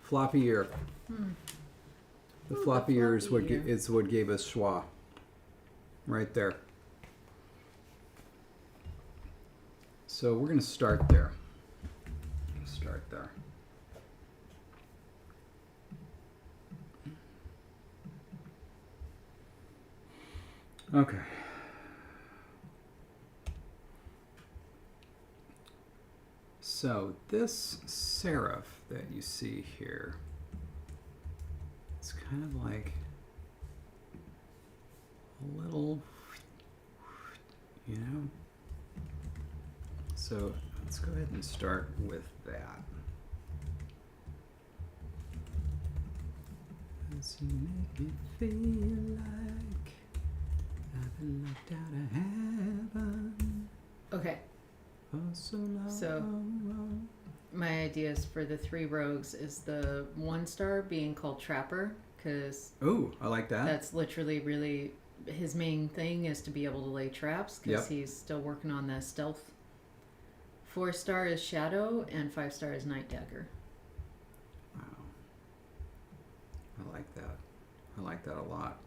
Floppy ear. The Ooh, floppy ear is floppy ear. is what gave us schwa. Right there. So we're going to start there. Start there. Okay. So this serif that you see here, it's kind of like a little, you know? So let's go ahead and start with that. Does he make me feel like I've been locked out of heaven Okay, for so long? So- my ideas for the 3 rogues is the 1 star being called Trapper, because Ooh, I like that. that's literally really his main thing is to be able to lay traps, because Yep. he's still working on that stealth. 4 star is Shadow, and 5 star is Night Dagger. Wow. I like that. I like that a lot.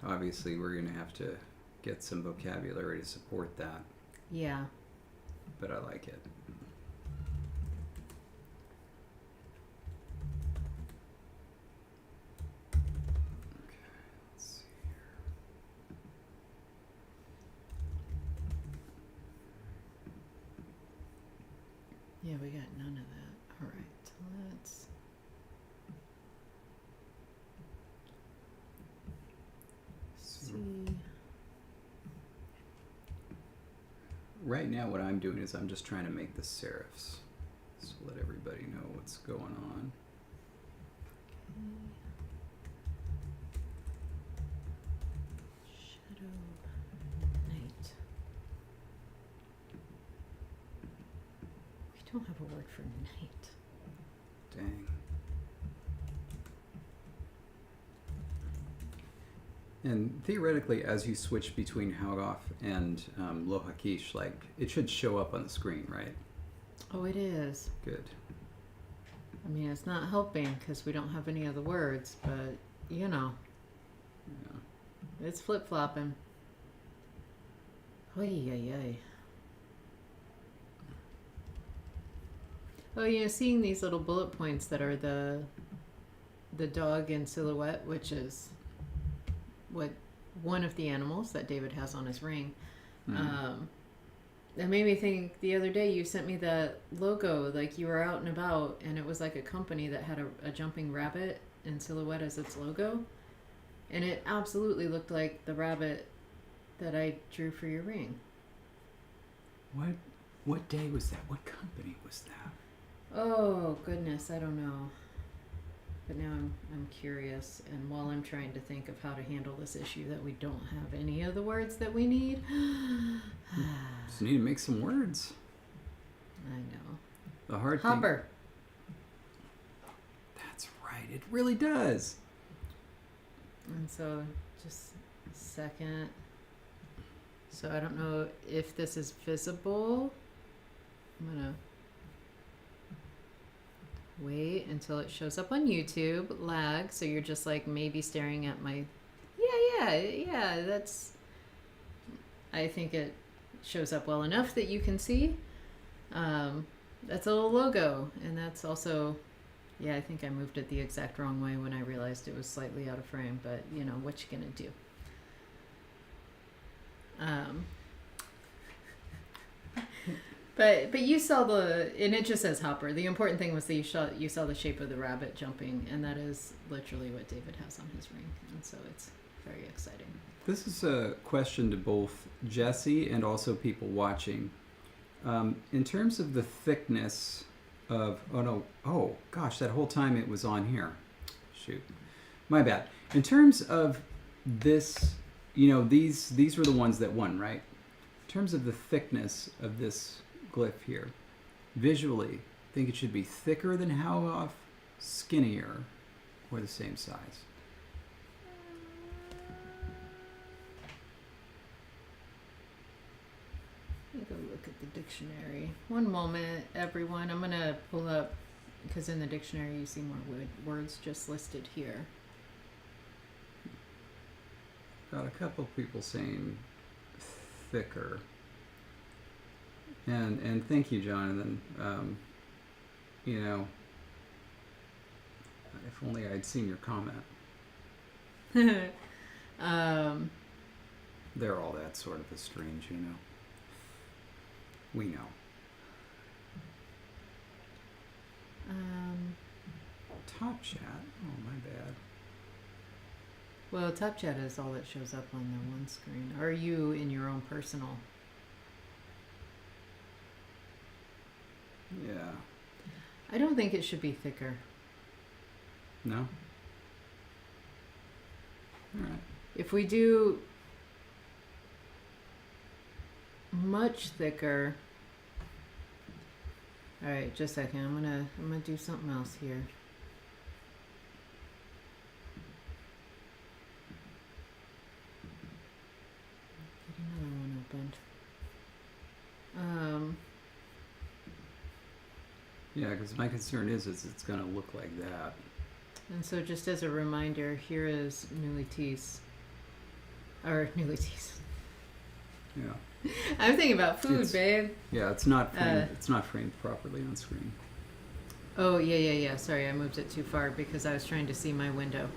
Obviously, we're going to have to get some vocabulary to support that, Yeah. but I like it. Okay, let's see here. Yeah, we got none of that. All right, let's. So See. right now, what I'm doing is I'm just trying to make the serifs. So let everybody know what's going on. Shadow Night. We don't have a word for night. Dang. And theoretically, as you switch between Haugoff and Lohakish, like, it should show up on the screen, right? Oh, it is. Good. I mean, it's not helping because we don't have any other words, but you know, Yeah. it's flip flopping. Oy, oy, oy. Oh, you know, seeing these little bullet points that are the dog in silhouette, which is what one of the animals that David has on his ring. That made me think the other day you sent me that logo, like you were out and about, and it was like a company that had a jumping rabbit in silhouette as its logo, and it absolutely looked like the rabbit that I drew for your ring. What day was that? What company was that? Oh goodness, I don't know. But now I'm curious, and while I'm trying to think of how to handle this issue that we don't have any of the words that we need, Just need to make some words. I know. The hard Hopper. thing. That's right. It really does. And so, just a second. So I don't know if this is visible. I'm gonna wait until it shows up on YouTube. Lag, so you're just like maybe staring at my. Yeah. That's. I think it shows up well enough that you can see. That's a little logo, and that's also. Yeah, I think I moved it the exact wrong way when I realized it was slightly out of frame, but you know, what you gonna do? But you saw and it just says Hopper. The important thing was that you saw the shape of the rabbit jumping, and that is literally what David has on his ring, and so it's very exciting. This is a question to both Jesse and also people watching. In terms of the thickness of, oh gosh, that whole time it was on here. Shoot, my bad. In terms of this, you know, these were the ones that won, right? In terms of the thickness of this glyph here, visually, I think it should be thicker than Haugoff skinnier or the same size? Let me go look at the dictionary. One moment, everyone. I'm going to pull up, because in the dictionary you see more words just listed here. Got a couple people saying thicker. And thank you, Jonathan. You know, if only I'd seen your comment. They're all that sort of a strange, you know. We know. Top chat. Oh, my bad. Well, top chat is all that shows up on the one screen. Are you in your own personal? Yeah. I don't think it should be thicker. No? All right. If we do much thicker. All right, just a second. I'm gonna do something else here. Get another one opened. Yeah, because my concern is it's going to look like that. And so just as a reminder, here is Nulitis. Or Nulitis. Yeah. I'm thinking about food, babe. Yeah, it's not framed properly on screen. Oh, yeah. Sorry, I moved it too far because I was trying to see my window.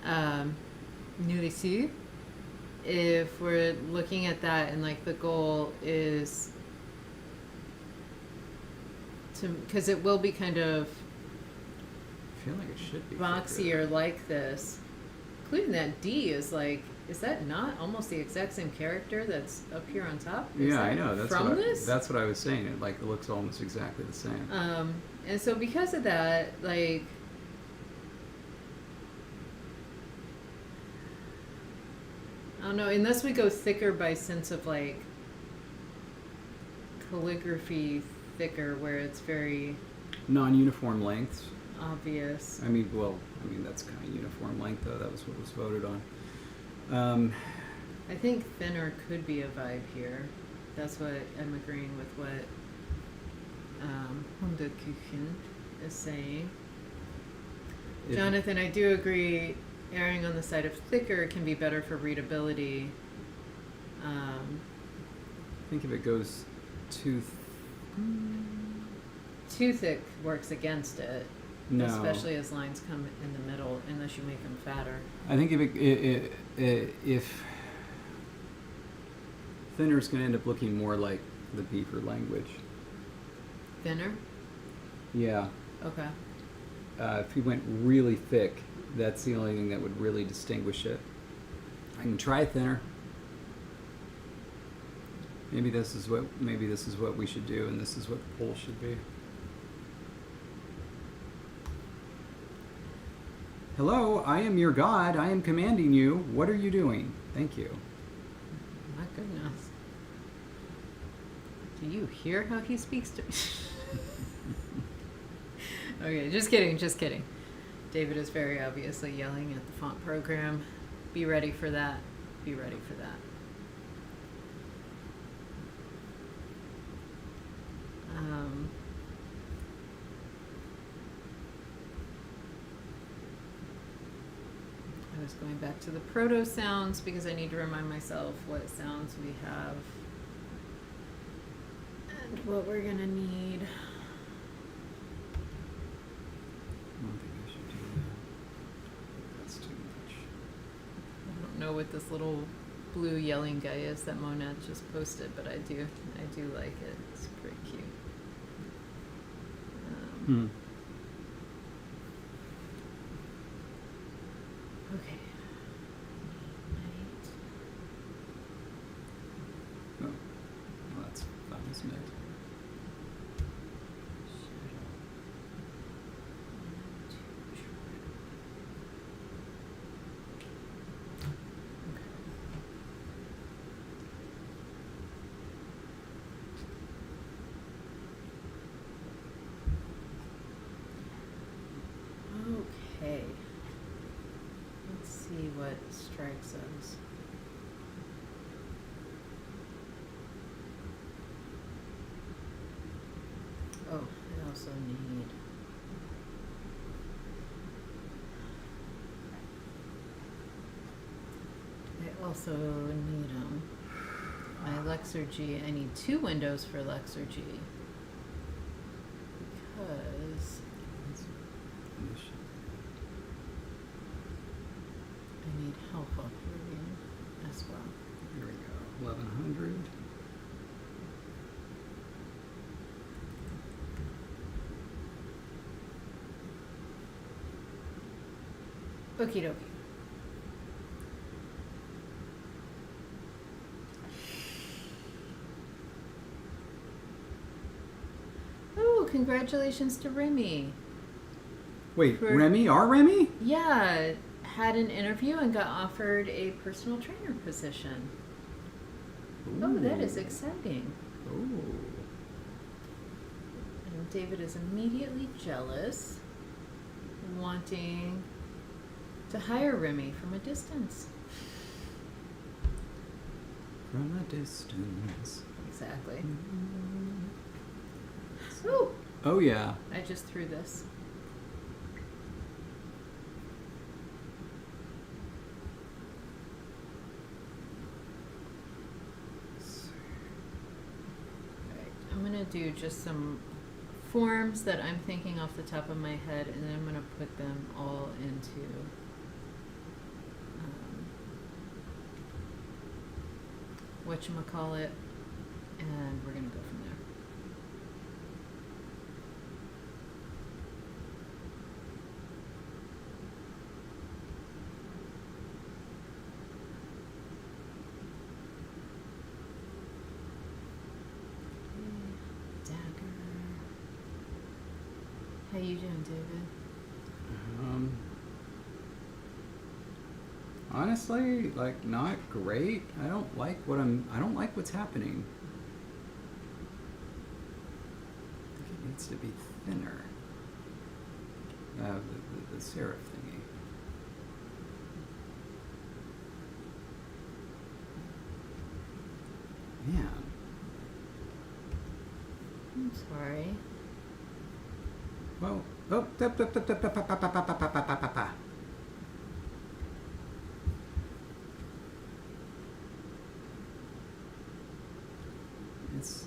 Yeah. Nulitis. If we're looking at that and like the goal is to, because it will be kind of I feel like it should be boxier like this, including that D is like, is that not almost the exact same character that's up here on top? Is yeah, I know. That's what I was saying. It looks almost exactly the same. And so because of that, like, I don't know, unless we go thicker by sense of like calligraphy thicker where it's very Non-uniform lengths. obvious. I mean, that's kind of uniform length though. That was what was voted on. I think thinner could be a vibe here. That's what I'm agreeing with what Hundekuchen is saying. Jonathan, I do agree. Erring on the side of thicker can be better for readability. I think if it goes too thick works against it. No. Especially as lines come in the middle, unless you make them fatter. I think if thinner is going to end up looking more like the Beaver language. Thinner? Yeah. Okay. If you went really thick, that's the only thing that would really distinguish it. I can try thinner. Maybe this is what we should do, and this is what the poll should be. Hello, I am your God. I am commanding you. What are you doing? Thank you. My goodness. Do you hear how he speaks to me? Okay, just kidding. David is very obviously yelling at the font program. Be ready for that. I was going back to the proto sounds because I need to remind myself what sounds we have and what we're gonna need. I don't think I should do that. That's too much. I don't know what this little blue yelling guy is that Monad just posted, but I do like it. It's pretty cute. Okay. Oh, well, that's fine, isn't it? says. Oh, I also need. I also need my Lexergy. I need 2 windows for Lexergy because I need help uploading as well. Here we go. 1100. Okie dokie. Oh, congratulations to Remy. Wait, Remy? Our Remy? Yeah, had an interview and got offered a personal trainer position. Ooh. Oh, that is exciting. Ooh. And David is immediately jealous, wanting to hire Remy from a distance. From a distance. Exactly. Mm-hmm. Ooh, Oh, yeah. I just threw this. Alright, I'm gonna do just some forms that I'm thinking off the top of my head, and then I'm gonna put them all into whatchamacallit, and we're gonna go from there. Dagger. How you doing, David? Honestly, like, not great. I don't like what's happening. I think it needs to be thinner. The serif thingy. Man. I'm sorry. Well, it's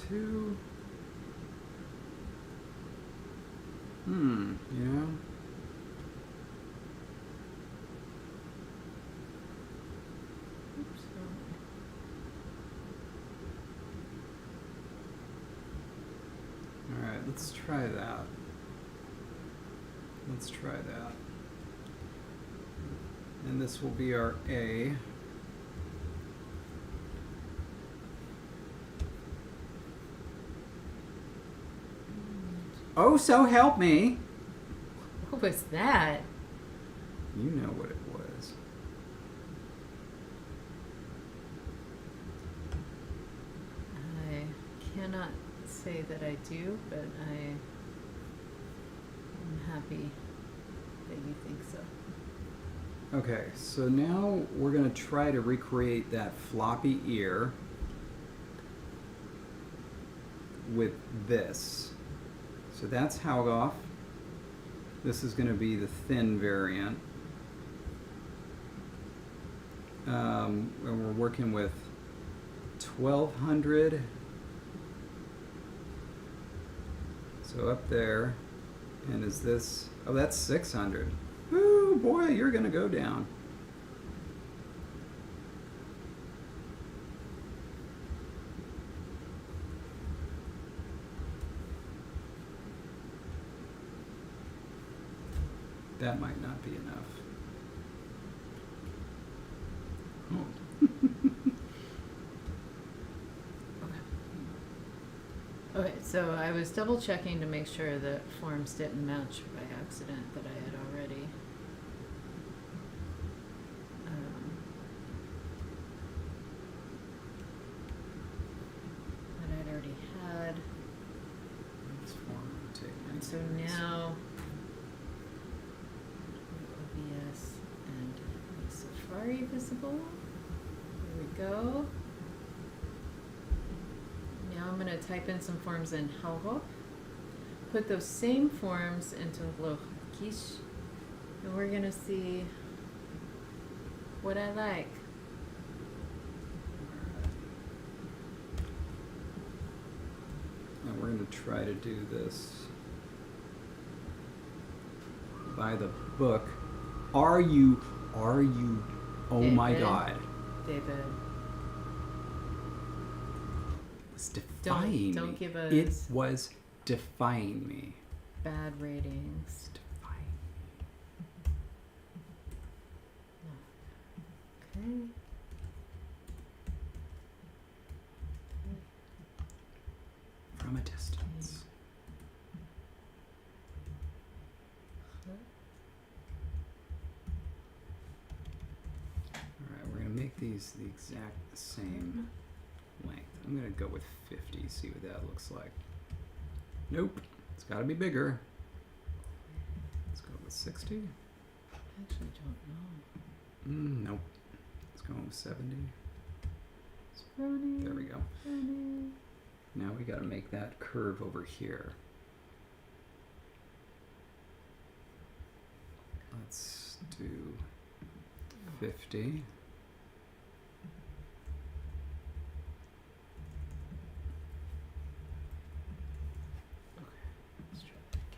too. You know. Oops, All right, let's try that. Let's try that. And this will be our A. Oh, so help me. what was that? You know what it was. I cannot say that I do, but I am happy that you think so. Okay, so now we're going to try to recreate that floppy ear with this. So that's Haugoff. This is going to be the thin variant. And we're working with 1200. So up there. And is this, oh, that's 600. Ooh, boy, you're going to go down. That might not be enough. Oh. Okay, so I was double checking to make sure that forms didn't match by accident that I had already. That I'd already had. This form would take And so 19 minutes. now OBS and Safari visible. There we go. Now I'm going to type in some forms in habor. Put those same forms into LangTime, and we're going to see what I like. And we're going to try to do this by the book. Are you, oh my David. God. David. It was defying Don't me. give us It was defying me. bad ratings. It's defying Okay. from a distance. Alright, we're going to make these the exact same length. I'm going to go with 50, see what that looks like. Nope, it's got to be bigger. Let's go with 60. I actually don't know. Nope. Let's go with 70. It's running. There we go. Running. Now we got to make that curve over here. Let's do 50. Let's try that again.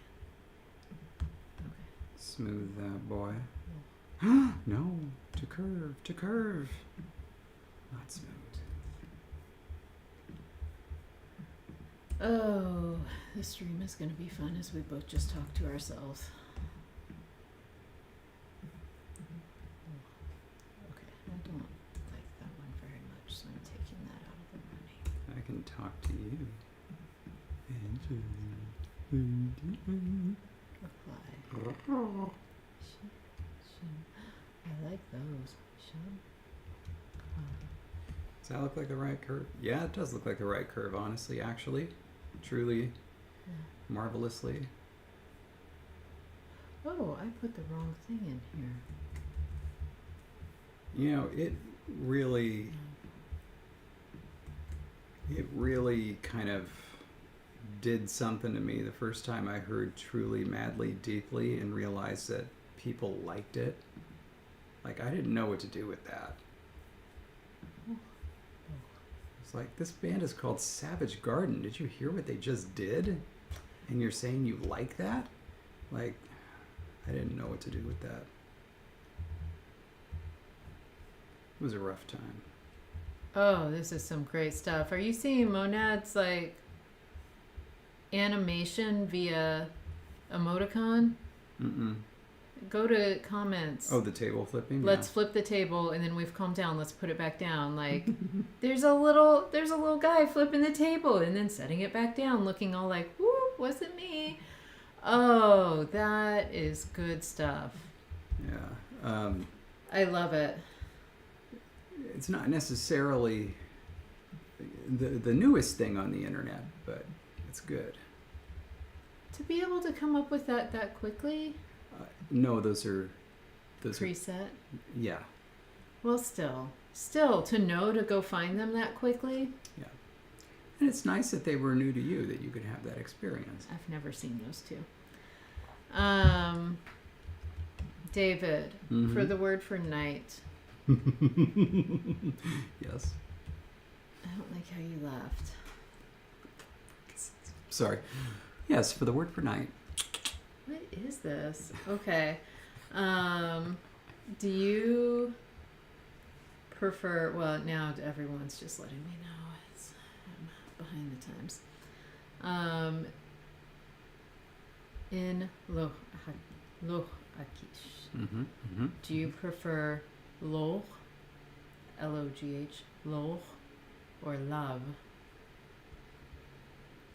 Smooth that boy. No, to curve, to curve. Not smooth. Oh, this stream is going to be fun as we both just talk to ourselves. Okay, I don't like that one very much, so I'm taking that out of the running. I can talk to you. Apply. I like those. Does that look like the right curve? Yeah, it does look like the right curve, honestly, actually. Truly, marvelously. Oh, I put the wrong thing in here. You know, it really kind of did something to me the first time I heard Truly, Madly, Deeply and realized that people liked it. Like, I didn't know what to do with that. It's like, this band is called Savage Garden. Did you hear what they just did? And you're saying you like that? Like, I didn't know what to do with that. It was a rough time. Oh, this is some great stuff. Are you seeing Monad's like animation via emoticon? Mm-mm. Go to comments. Oh, the table flipping? Let's flip the table, and then we've calmed down. Let's put it back down. Like there's a little guy flipping the table and then setting it back down, looking all like, "Whoop, wasn't me." Oh, that is good stuff. Yeah. I love it. It's not necessarily the newest thing on the internet, but it's good. To be able to come up with that quickly. No, those are Preset. Yeah. Well, still to know to go find them that quickly. Yeah. And it's nice that they were new to you, that you could have that experience. I've never seen those two. David, for the word for night. Yes. I don't like how you laughed. Sorry. Yes, for the word for night. What is this? Okay. Do you prefer, well, now everyone's just letting me know I'm behind the times. In Loch Akish, do you prefer Loch, L-O-G-H, Loch, or Love,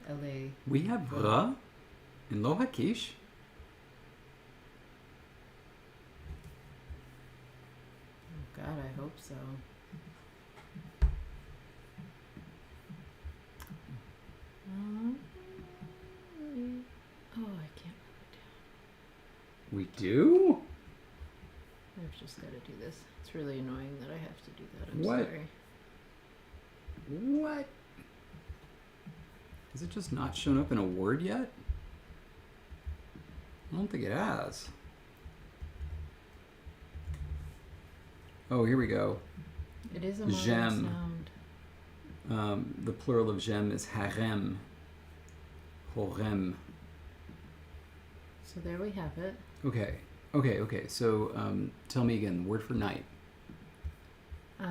L-A? We have Ra in Lohakish. Oh God, I hope so. Oh, I can't move it down. We do? There I've just got to do this. It's really annoying that I have to do that. I'm What? sorry. What? Is it just not shown up in a word yet? I don't think it has. Oh, here we go. It is a modern Gem. sound. The plural of gem is harem. Horem. So there we have it. Okay. So tell me again, word for night. Do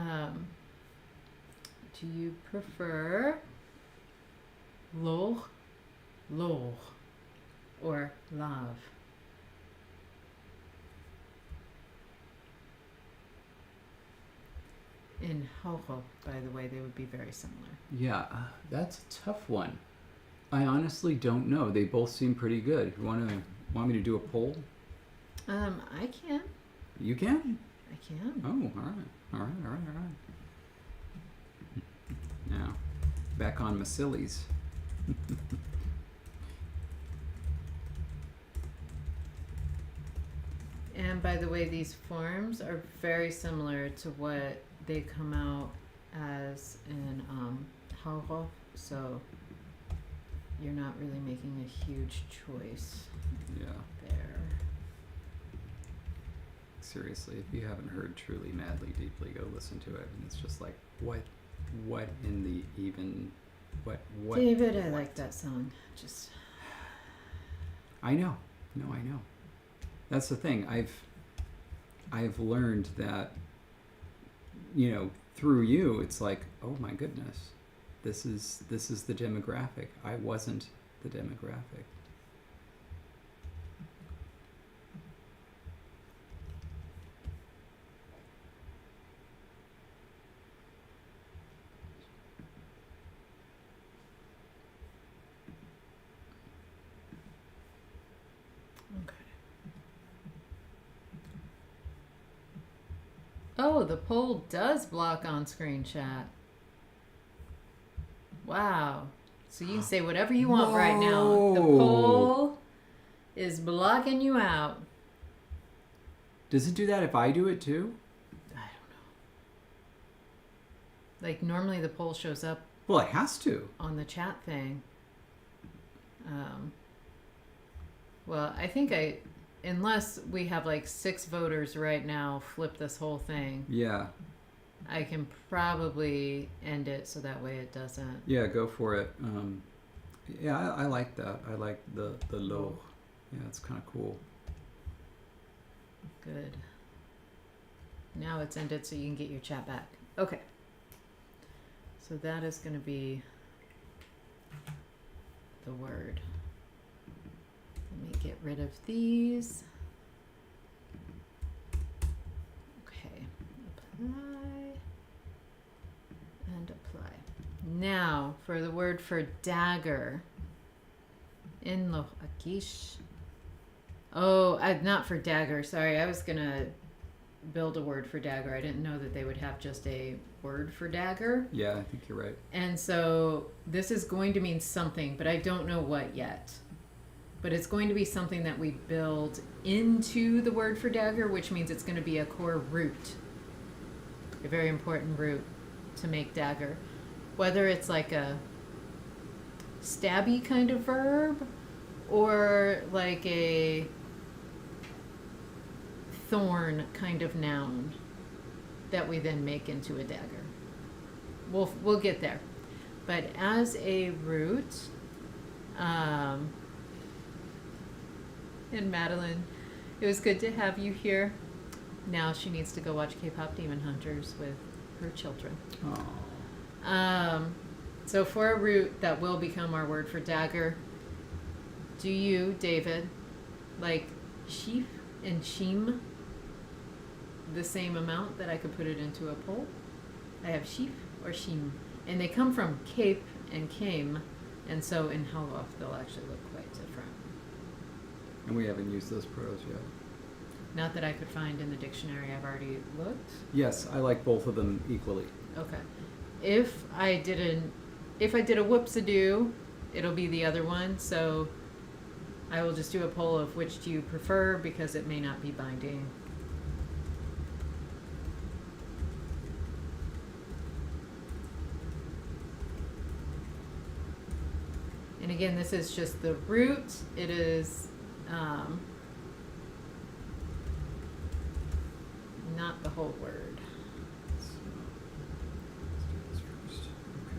you prefer loch, or lav? In Haucho, by the way, they would be very similar. Yeah, that's a tough one. I honestly don't know. They both seem pretty good. You want me to do a poll? I can. You can? I can. Oh, all right. Now, back on Masilli's. And by the way, these forms are very similar to what they come out as in Haucho, so you're not really making a huge choice Yeah. there. Seriously, if you haven't heard Truly, Madly, Deeply, go listen to it. And it's just like, what in the even, what? David, I like that song. Just. I know. No, I know. That's the thing. I've learned that, through you, it's like, oh my goodness, this is the demographic. I wasn't the demographic. Oh, the poll does block on-screen chat. Wow. So you can say whatever you want right now. The poll is blocking you out. Does it do that if I do it too? I don't know. Like normally the poll shows up Well, it has to. on the chat thing. Well, I think unless we have like 6 voters right now flip this whole thing, Yeah. I can probably end it so that way it doesn't. Yeah, go for it. Yeah, I like that. I like the low. Yeah, it's kind of cool. Good. Now it's ended so you can get your chat back. Okay. So that is going to be the word. Let me get rid of these. Okay. Apply. And apply. Now for the word for dagger. In lo akish. Oh, not for dagger. Sorry, I was going to build a word for dagger. I didn't know that they would have just a word for dagger. Yeah, I think you're right. And so this is going to mean something, but I don't know what yet. But it's going to be something that we build into the word for dagger, which means it's going to be a core root. A very important root to make dagger. Whether it's like a stabby kind of verb or like a thorn kind of noun that we then make into a dagger. We'll get there. But as a root, and Madeline, it was good to have you here. Now she needs to go watch K-pop Demon Hunters with her children. Oh. So for a root that will become our word for dagger, do you, David, like sheaf and sheem the same amount that I could put it into a poll? I have sheaf or sheem, and they come from cape and came, and so in Holof they'll actually look quite different. And we haven't used those pros yet. Not that I could find in the dictionary. I've already looked. Yes, I like both of them equally. Okay. If I did a whoops-a-doo, it'll be the other one. So I will just do a poll of which do you prefer because it may not be binding. And again, this is just the root. It is not the whole word. So, let's do this first. Okay.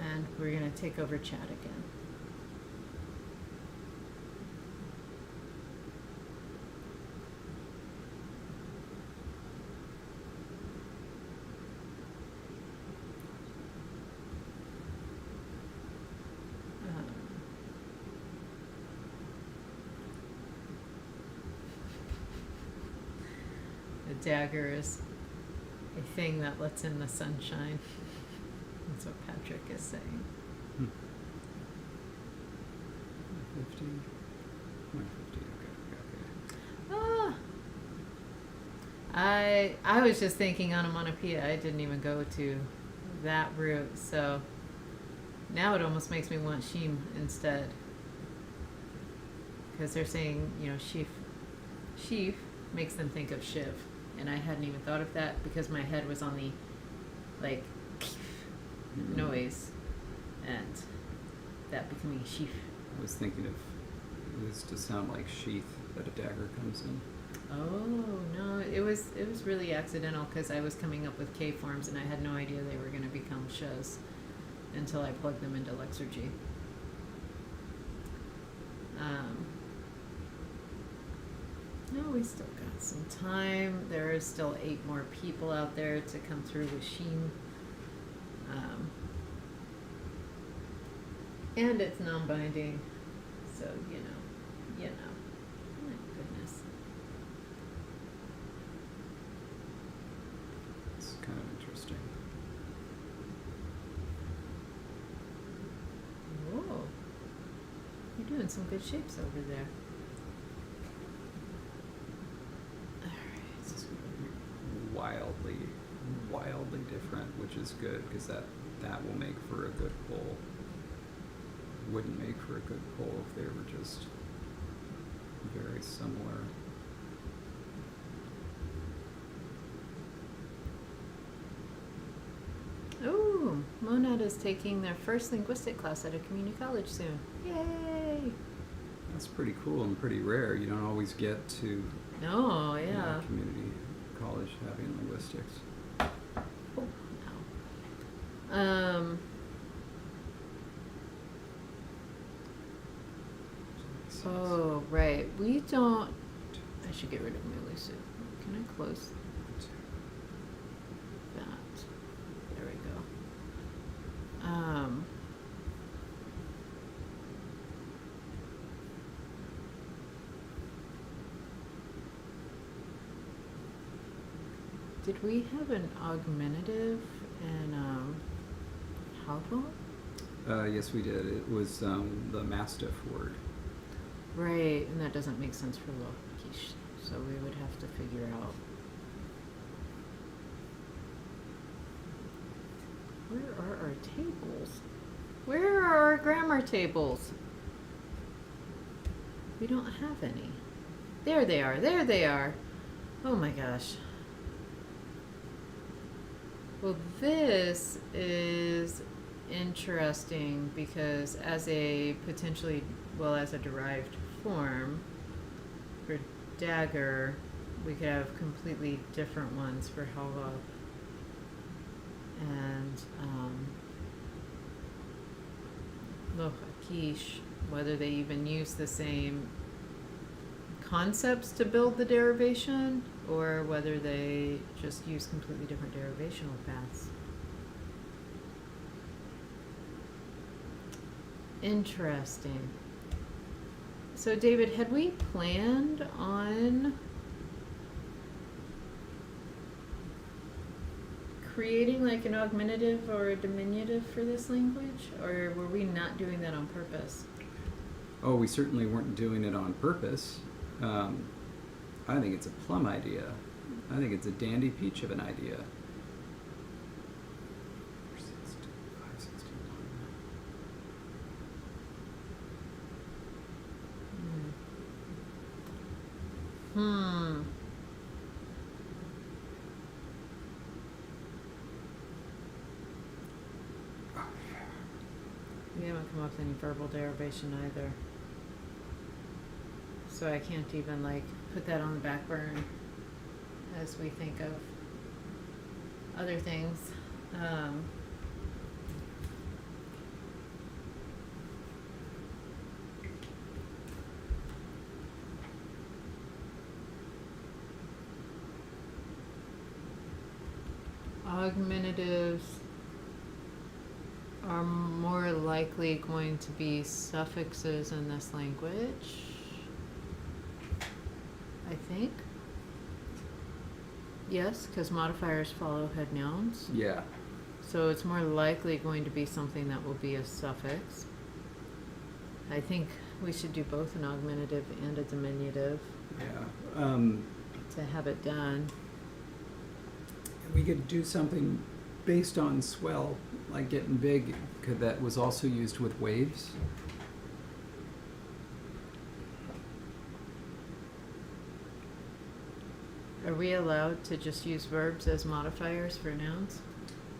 And we're going to take over chat again. The dagger is a thing that lets in the sunshine. That's what Patrick is saying. 150. 150. Okay. I was just thinking onomatopoeia. I didn't even go to that route, so now it almost makes me want sheem instead. Because they're saying, sheaf. Sheaf makes them think of shiv. And I hadn't even thought of that because my head was on the, noise. And that becoming a sheaf. I was thinking of this to sound like sheath that a dagger comes in. Oh, no, it was really accidental because I was coming up with K forms and I had no idea they were going to become shas until I plugged them into Lexergy. No, we still got some time. There is still 8 more people out there to come through with Sheen. And it's non-binding, so you know. My goodness. It's kind of interesting. Whoa. You're doing some good shapes over there. This is wildly different, which is good because that will make for a good pull. Wouldn't make for a good pull if they were just very similar. Oh, Monad is taking their first linguistic class at a community college soon. Yay! That's pretty cool and pretty rare. You don't always get to Oh, yeah. Community college having linguistics. Oh, no. Oh, right. We don't. I should get rid of my Lucy. Can I close that? There we go. Did we have an augmentative and habor? Yes, we did. It was the mastiff word. Right, and that doesn't make sense for Lokish, so we would have to figure out. Where are our tables? Where are our grammar tables? We don't have any. There they are, there they are. Oh my gosh. Well, this is interesting because as a derived form for dagger, we could have completely different ones for halva and lochakish, whether they even use the same concepts to build the derivation or whether they just use completely different derivational paths. Interesting. So David, had we planned on creating like an augmentative or a diminutive for this language, or were we not doing that on purpose? Oh, we certainly weren't doing it on purpose. I think it's a plum idea. I think it's a dandy peach of an idea. Hmm. We haven't come up with any verbal derivation either. So I can't even like put that on the back burner as we think of other things. Augmentatives are more likely going to be suffixes in this language, I think. Yes, because modifiers follow head nouns. Yeah. So it's more likely going to be something that will be a suffix. I think we should do both an augmentative and a diminutive Yeah. to have it done. We could do something based on swell, like getting big, because that was also used with waves. Are we allowed to just use verbs as modifiers for nouns?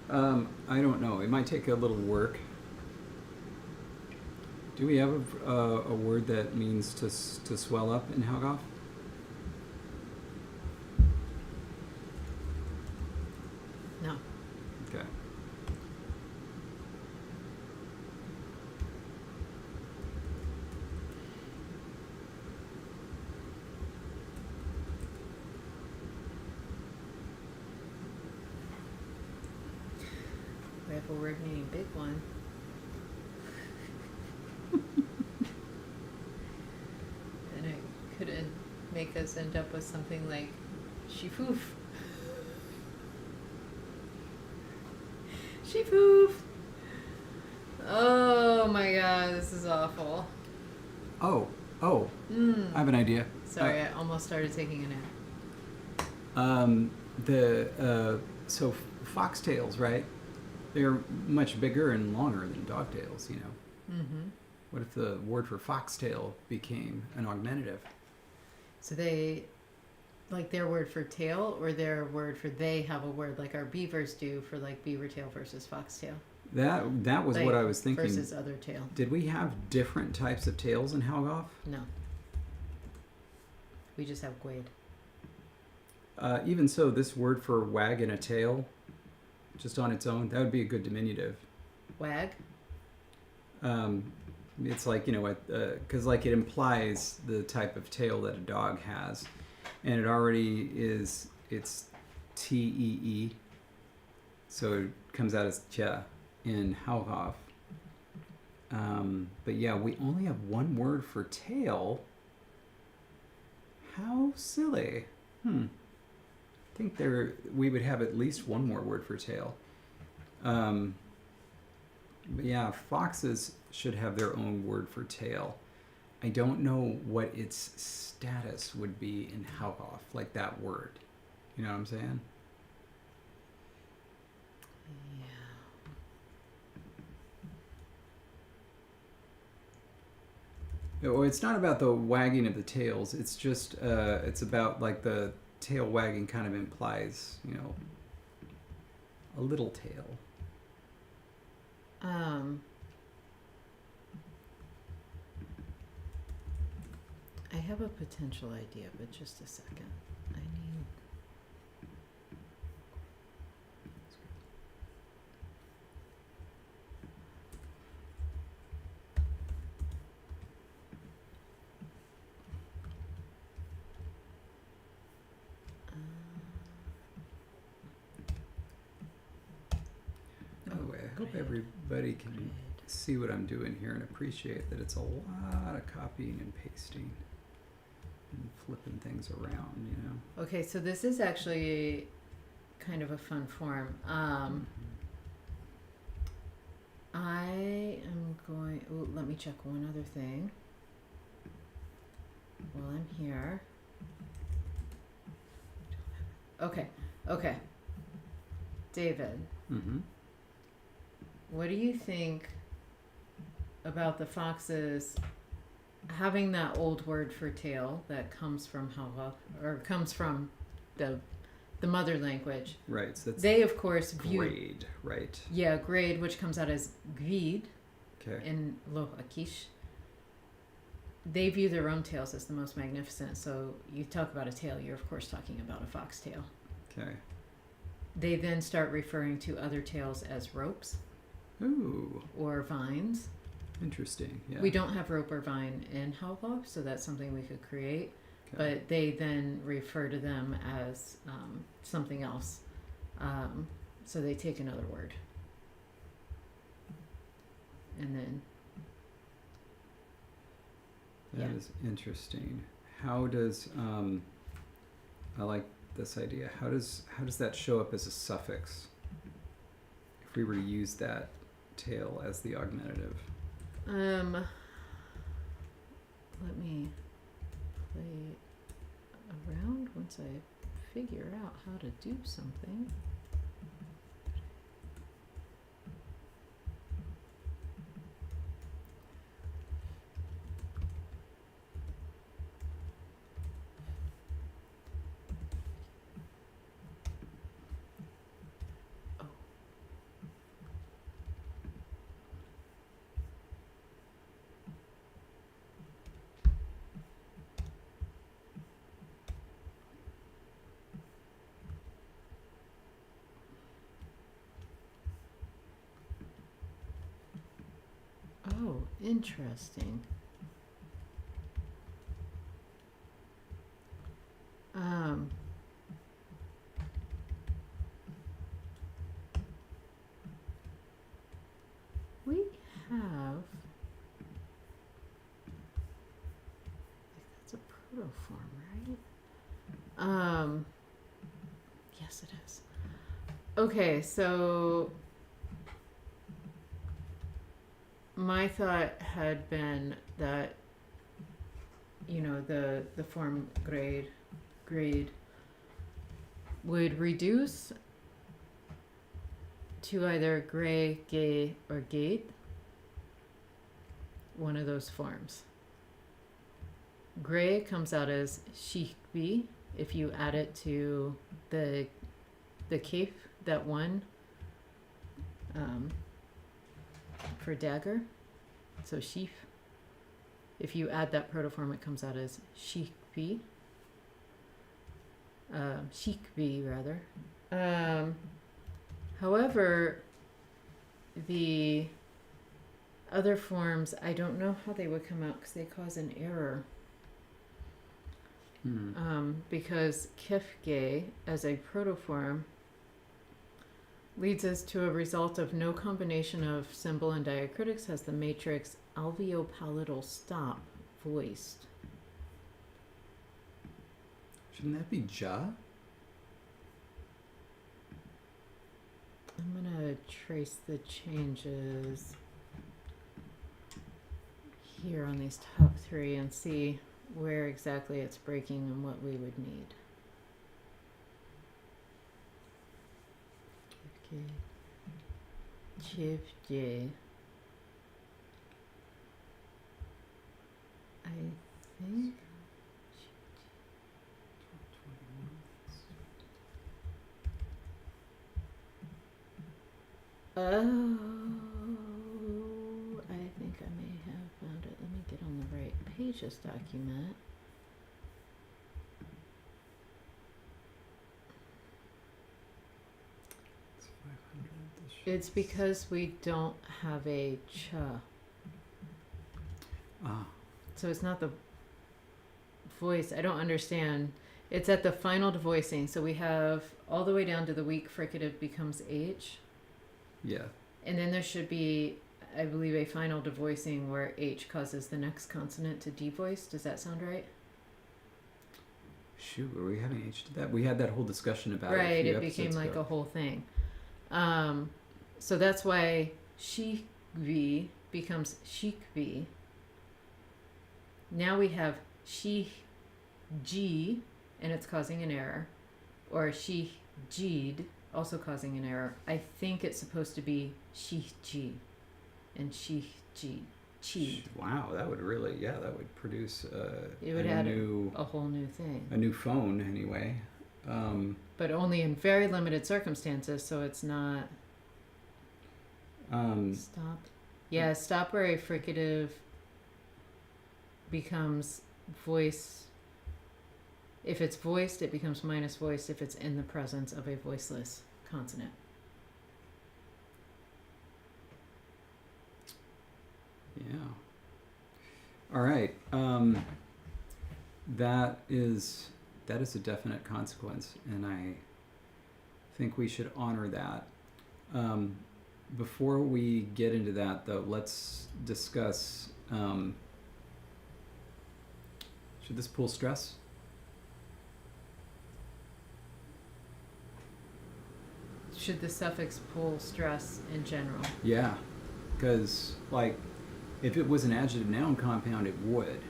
I don't know. It might take a little work. Do we have a word that means to swell up in Halgoff? No. Okay. We have a word meaning big one. And it could make us end up with something like shifoof. Shifoof. Oh my god, this is awful. Oh, I have an idea. Sorry, I almost started taking a nap. So foxtails, right? They're much bigger and longer than dogtails, you know. Mm-hmm. What if the word for foxtail became an augmentative? So they, like their word for tail, or their word for they have a word like our beavers do for like beaver tail versus foxtail. That was Like, what I was thinking. versus other tail. Did we have different types of tails in Halgoff? No. We just have Gwade. Even so, this word for wag and a tail, just on its own, that would be a good diminutive. Wag? It's like, you know, because like it implies the type of tail that a dog has, and it already is. It's Tee, so it comes out as tja in Halgoff. But yeah, we only have one word for tail. How silly. I think we would have at least one more word for tail. But yeah, foxes should have their own word for tail. I don't know what its status would be in Halgoff, like that word. You know what I'm saying? Yeah. Well, it's not about the wagging of the tails. It's just, it's about like the tail wagging kind of implies, you know, a little tail. I have a potential idea, but just a second. I need... Anyway, I hope everybody can see what I'm doing here and appreciate that it's a lot of copying and pasting and flipping things around, you know. Okay, so this is actually kind of a fun form. I am going... Ooh, let me check one other thing while I'm here. Okay. David, what do you think about the foxes having that old word for tail that comes from Hawa, or comes from the mother language. Right. So that's They of course view grade, right? grade, which comes out as grid Okay. in Lo Akish. They view their own tails as the most magnificent. So you talk about a tail, you're of course talking about a foxtail. Okay. They then start referring to other tails as ropes Ooh, or vines. interesting. Yeah. We don't have rope or vine in Hawa, so that's something we could create. Okay. But they then refer to them as something else. So they take another word. And then, That is interesting. How does I like this idea. How does that show up as a suffix? If we were to use that tail as the augmentative. let me play around once I figure out how to do something. Oh, interesting. We have, that's a protoform, right? Yes, it is. Okay, so my thought had been that, the form grade would reduce to either gray, gay, or gate, one of those forms. Gray comes out as shikbi if you add it to the kaf, that one for dagger, so sheaf. If you add that protoform, it comes out as shikbi. Shikbi rather. However, the other forms, I don't know how they would come out because they cause an error. Because kefge as a protoform leads us to a result of no combination of symbol and diacritics has the matrix alveopalatal stop voiced. Shouldn't that be ja? I'm gonna trace the changes here on these top three and see where exactly it's breaking and what we would need. Chifje. I think. Oh, I think I may have found it. Let me get on the right pages document. It's 500. It's because we don't have a cha. So it's not the voice. I don't understand. It's at the final devoicing. So we have all the way down to the weak fricative becomes H. Yeah. And then there should be, I believe, a final devoicing where H causes the next consonant to devoice. Does that sound right? Shoot, were we having H to that? We had that whole discussion about right, it. It became like a whole thing. So that's why shikvi becomes shikvi. Now we have shiji, and it's causing an error, or shijid, also causing an error. I think it's supposed to be shiji and shijid. Chi. Wow, that would really, that would produce It would add a whole new thing. a new phone anyway. But only in very limited circumstances, so it's not. Stop. Yeah, stop where a fricative becomes voice. If it's voiced, it becomes minus voiced if it's in the presence of a voiceless consonant. Yeah. All right. That is a definite consequence, and I think we should honor that. Before we get into that, though, let's discuss. Should this pull stress? Should the suffix pull stress in general? Yeah, because like, if it was an adjective noun compound, it would.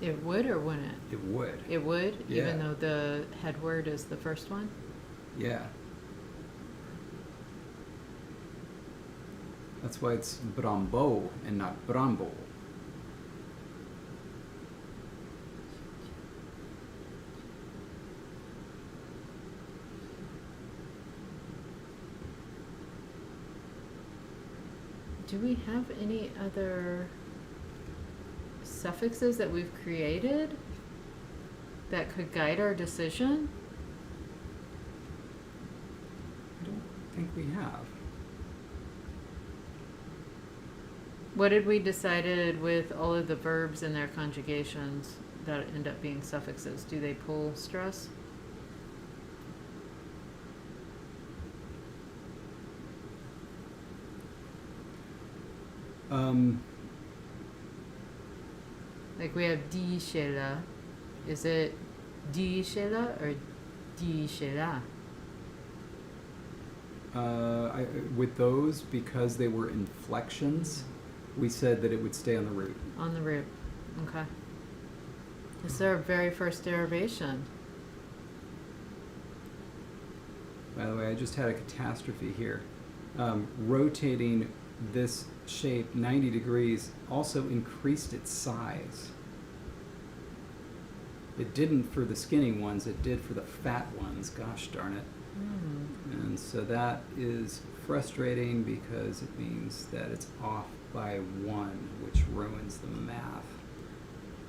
It would or wouldn't? It would. It would, Yeah. even though the head word is the first one? Yeah. That's why it's brambo and not brambo. Do we have any other suffixes that we've created that could guide our decision? I don't think we have. What did we decided with all of the verbs and their conjugations that end up being suffixes? Do they pull stress? Like we have di shela. Is it di shela or di shela? With those, because they were inflections, we said that it would stay on the root. On the root. Okay. This is our very first derivation. By the way, I just had a catastrophe here. Rotating this shape 90 degrees also increased its size. It didn't for the skinny ones, it did for the fat ones, gosh darn it. And so that is frustrating because it means that it's off by 1, which ruins the math.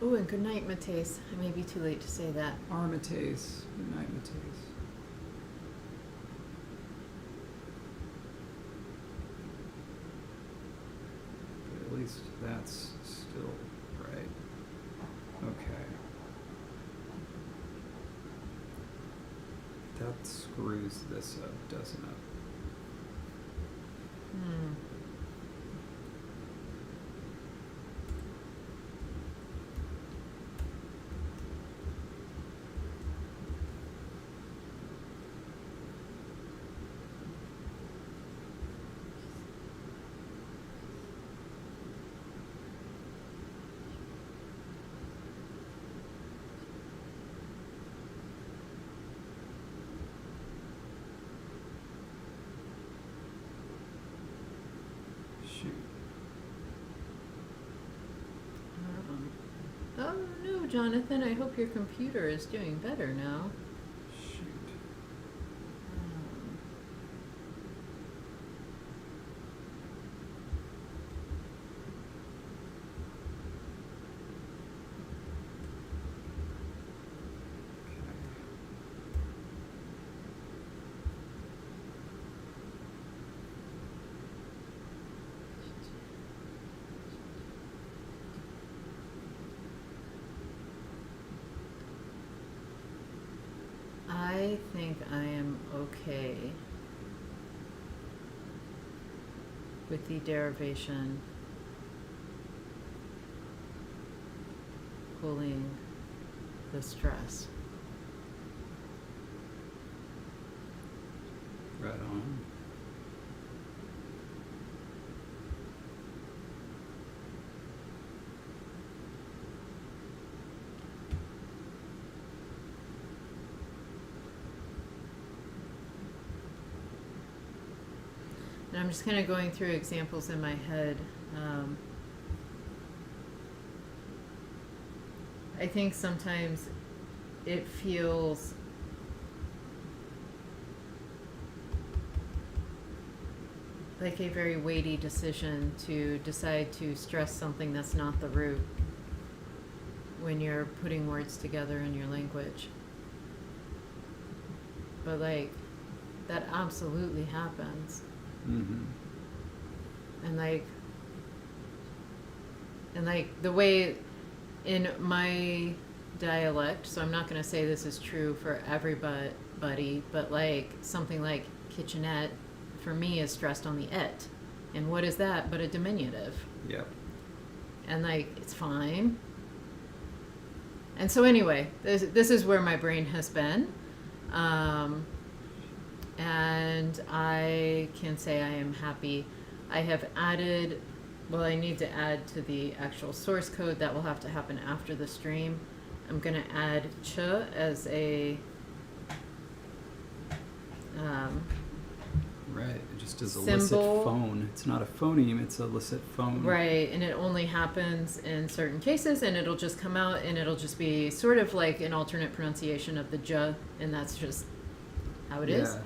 Oh, and good night, Mateus. I may be too late to say that. Mateus. Good night, Mateus. But at least that's still right. Okay. That screws this up, doesn't it? Oh no, Jonathan, I hope your computer is doing better now. Shoot. I think I am okay with the derivation pulling the stress. Right on. And I'm just kind of going through examples in my head. I think sometimes it feels like a very weighty decision to decide to stress something that's not the root when you're putting words together in your language. But like, that absolutely happens. Mm-hmm. And like the way in my dialect, so I'm not going to say this is true for everybody, but like something like kitchenette for me is stressed on the et. And what is that but a diminutive? Yep. And like, it's fine. And so anyway, this is where my brain has been. And I can say I am happy. I have added, well, I need to add to the actual source code. That will have to happen after the stream. I'm going to add ch as a Right. It just is symbol. illicit phone. It's not a phoneme, it's illicit phone. Right, and it only happens in certain cases, and it'll just come out, and it'll just be sort of like an alternate pronunciation of the j, and that's just how it is.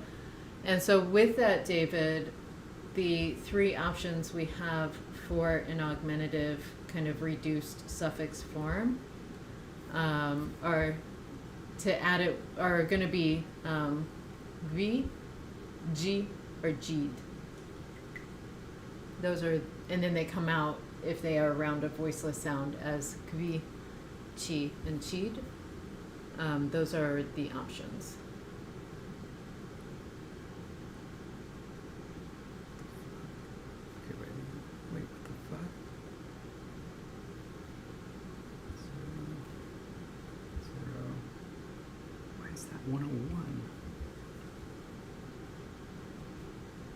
And so with that, David, the three options we have for an augmentative kind of reduced suffix form are to add it are going to be v, g, or jid. Those are, and then they come out if they are around a voiceless sound as kvi, chi, and chid. Those are the options. Okay, wait, what the fuck? 0, 0. Why is that 101?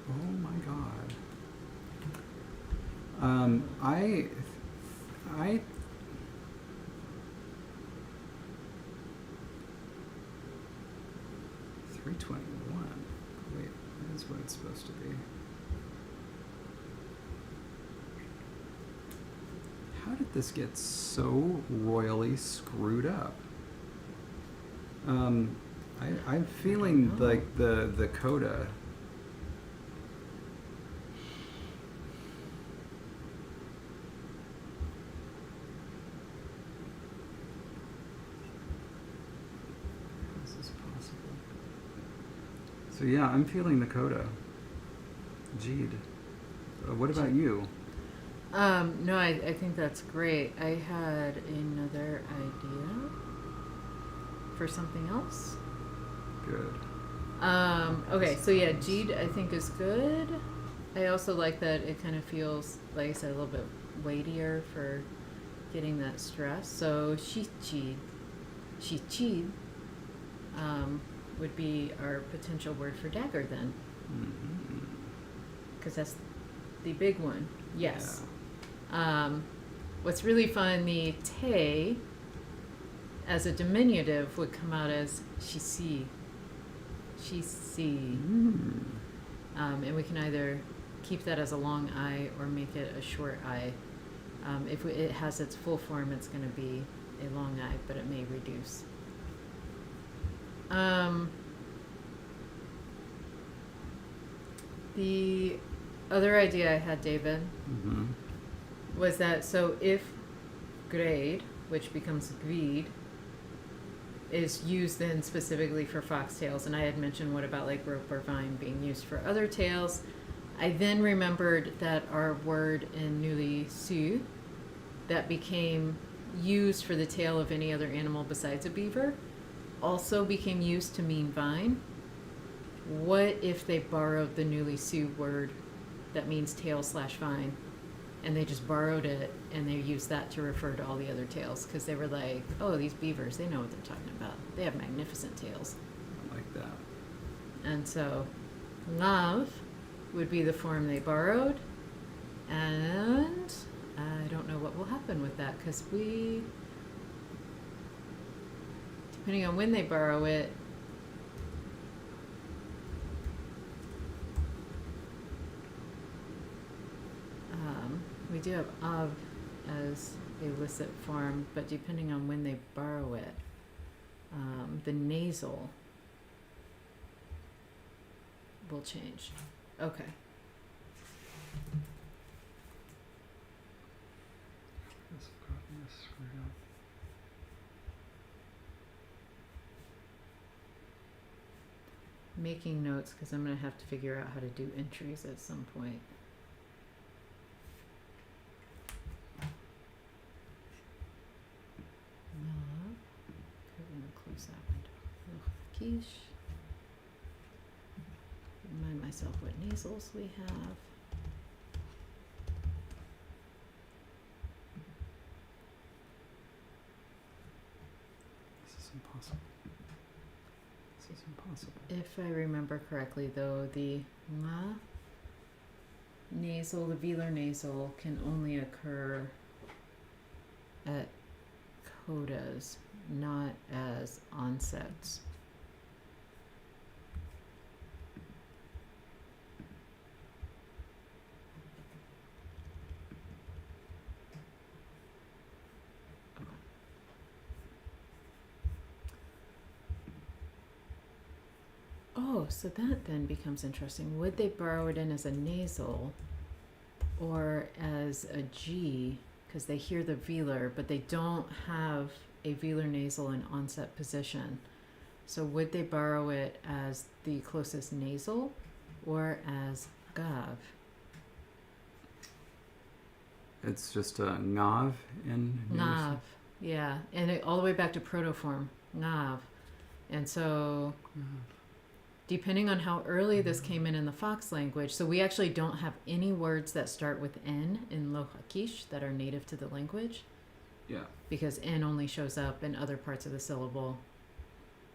Oh my god. I 321. Wait, that is what it's supposed to be. How did this get so royally screwed up? I'm feeling like the coda. How is this possible? So yeah, I'm feeling the coda. Jeed. What about you? No, I think that's great. I had another idea for something else. Good. Okay, so yeah, Jeed I think is good. I also like that it kind of feels, like I said, a little bit weightier for getting that stress. So Shichid would be our potential word for dagger then. Because that's the big one. Yes. Yeah. What's really fun, the te as a diminutive would come out as shisi. Shisi. And we can either keep that as a long I or make it a short I. If it has its full form, it's going to be a long I, but it may reduce. The other idea I had, David, was that so if grade, which becomes gvid, is used then specifically for foxtails, and I had mentioned what about like rope or vine being used for other tails, I then remembered that our word in Nuli Su that became used for the tail of any other animal besides a beaver also became used to mean vine. What if they borrowed the Nuli Su word that means tail / vine, and they just borrowed it and they used that to refer to all the other tails, because they were like, oh, these beavers, they know what they're talking about. They have magnificent tails. I like that. And so love would be the form they borrowed, and I don't know what will happen with that, because depending on when they borrow it, we do have of as a licit form, but depending on when they borrow it, the nasal will change. Okay. Making notes because I'm going to have to figure out how to do entries at some point. Okay, we're going to close that window. Quiche. Remind myself what nasals we have. This is impossible. This is impossible. If I remember correctly, though, the ma nasal, the velar nasal, can only occur at codas, not as onsets. Oh, so that then becomes interesting. Would they borrow it in as a nasal or as a G? Because they hear the velar, but they don't have a velar nasal in onset position. So would they borrow it as the closest nasal or as gav? It's just a ngav in Ngav, yeah. And all the way back to protoform, ngav. And so depending on how early this came in the Fox language, so we actually don't have any words that start with N in Lohakish that are native to the language. Yeah. Because N only shows up in other parts of the syllable.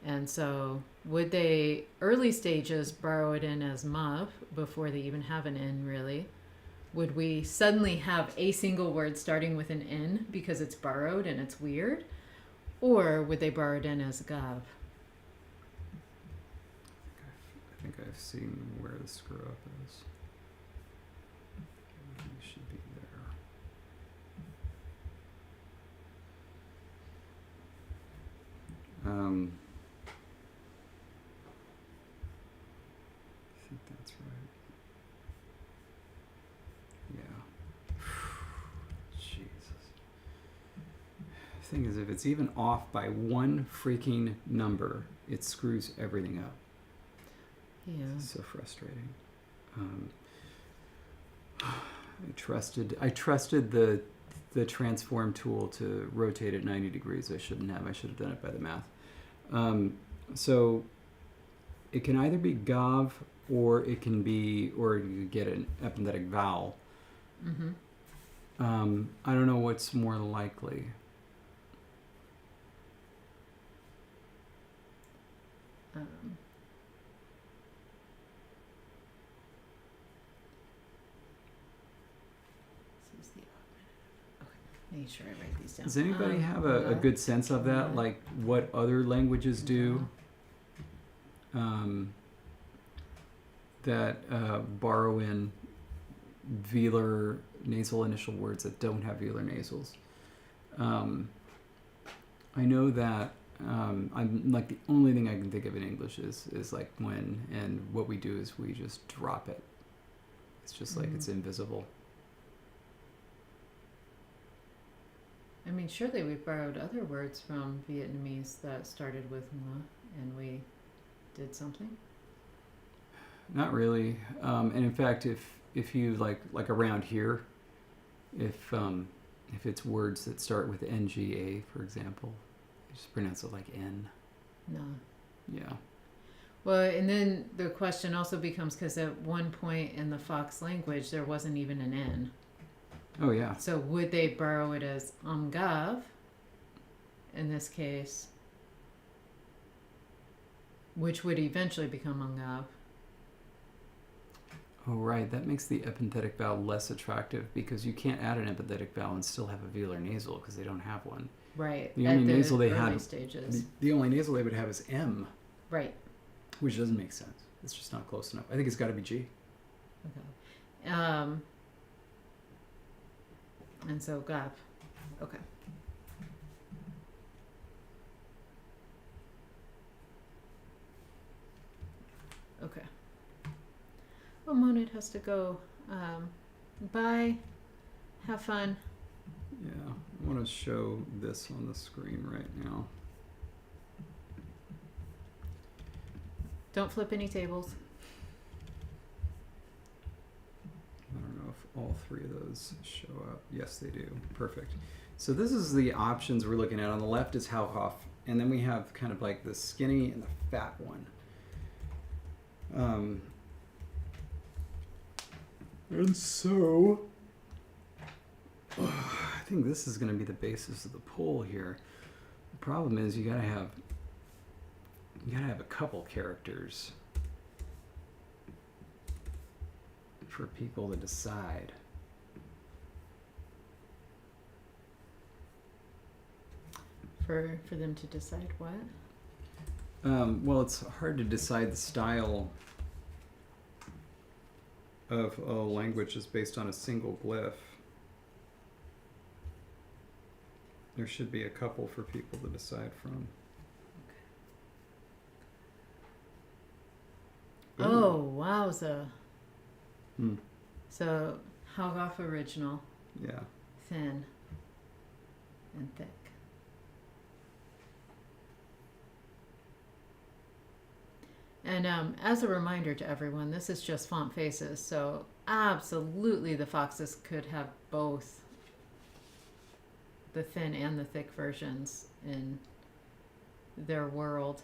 And so would they, early stages, borrow it in as mav before they even have an N really? Would we suddenly have a single word starting with an N because it's borrowed and it's weird? Or would they borrow it in as gav? I think I've seen where the screw up is. It should be there. I think that's right. Yeah. Jesus. The thing is, if it's even off by one freaking number, it screws everything up. Yeah. It's so frustrating. I trusted the transform tool to rotate at 90 degrees. I shouldn't have. I should have done it by the math. So it can either be gav or it can be, or you get an epenthetic vowel. Mm-hmm. I don't know what's more likely. This is the augmentative. Okay, make sure I write these down. Does anybody have a good sense of that? Like what other languages do that borrow in velar nasal initial words that don't have velar nasals? I know that I'm like the only thing I can think of in English is like when, and what we do is we just drop it. It's just like it's invisible. I mean, surely we've borrowed other words from Vietnamese that started with ma, and we did something. Not really. And in fact, if you like around here, if it's words that start with nga, for example, you just pronounce it like n. No. Yeah. Well, and then the question also becomes, because at one point in the Fox language there wasn't even an N. Oh yeah. So would they borrow it as amgav in this case, which would eventually become amgav? Oh right, that makes the epenthetic vowel less attractive because you can't add an epenthetic vowel and still have a velar nasal because they don't have one. Right. The only nasal they early have, stages. the only nasal they would have is M. Right. Which doesn't make sense. It's just not close enough. I think it's got to be G. Okay. And so gap. Okay. Okay. Well, Monad has to go. Bye. Have fun. Yeah, I want to show this on the screen right now. Don't flip any tables. I don't know if all three of those show up. Yes, they do. Perfect. So this is the options we're looking at. On the left is Hauhoff, and then we have kind of like the skinny and the fat one. And so I think this is going to be the basis of the poll here. The problem is you gotta have a couple characters for people to decide. For them to decide what? Well, it's hard to decide the style of a language is based on a single glyph. There should be a couple for people to decide from. Okay. Oh, wowza. Hmm. So, Hauhoff original, Yeah. thin, and thick. And as a reminder to everyone, this is just font faces, so absolutely the Foxes could have both the thin and the thick versions in their world.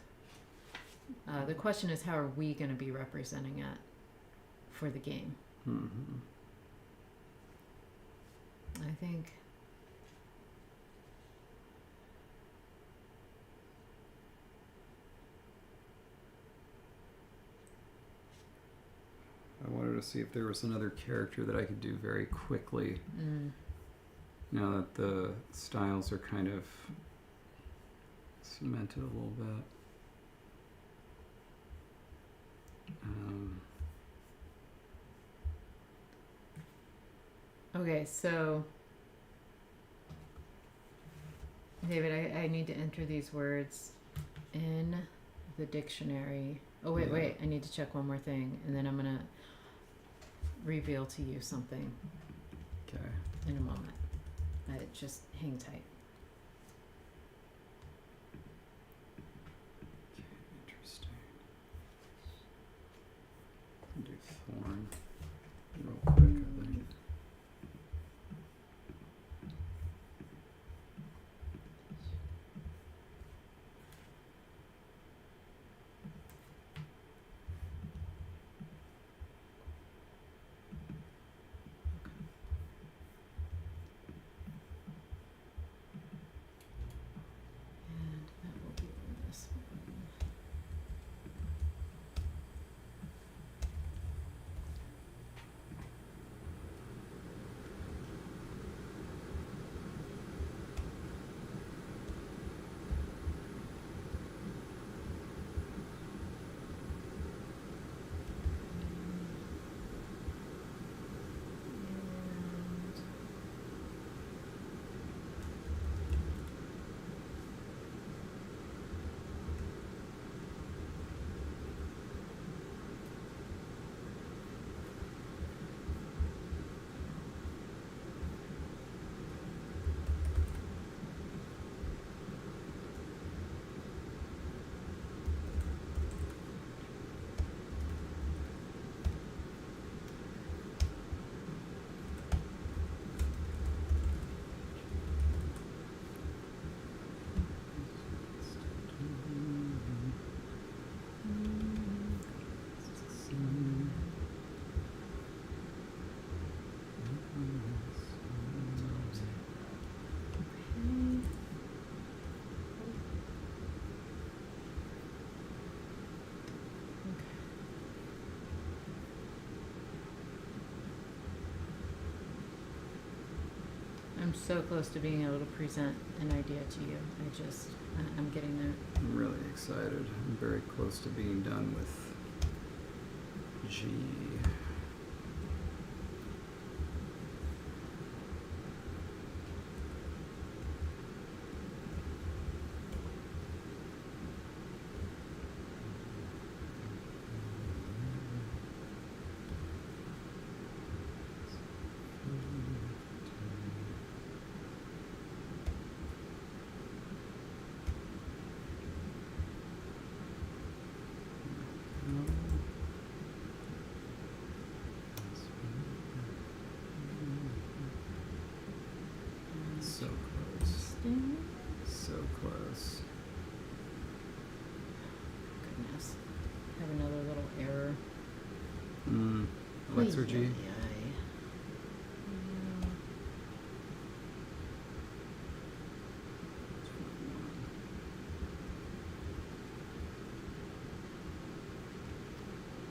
The question is, how are we going to be representing it for the game? Mm-hmm. I think I wanted to see if there was another character that I could do very quickly. Now that the styles are kind of cemented a little bit. Okay, so David, I need to enter these words in the dictionary. Oh wait, Yeah. wait, I need to check one more thing, and then I'm gonna reveal to you something Okay. in a moment. Just hang tight. Interesting. I'll do thorn real quick, I think. And that will be in this one. And I'm so close to being able to present an idea to you. I'm getting there. I'm really excited. I'm very close to being done with G. X or G?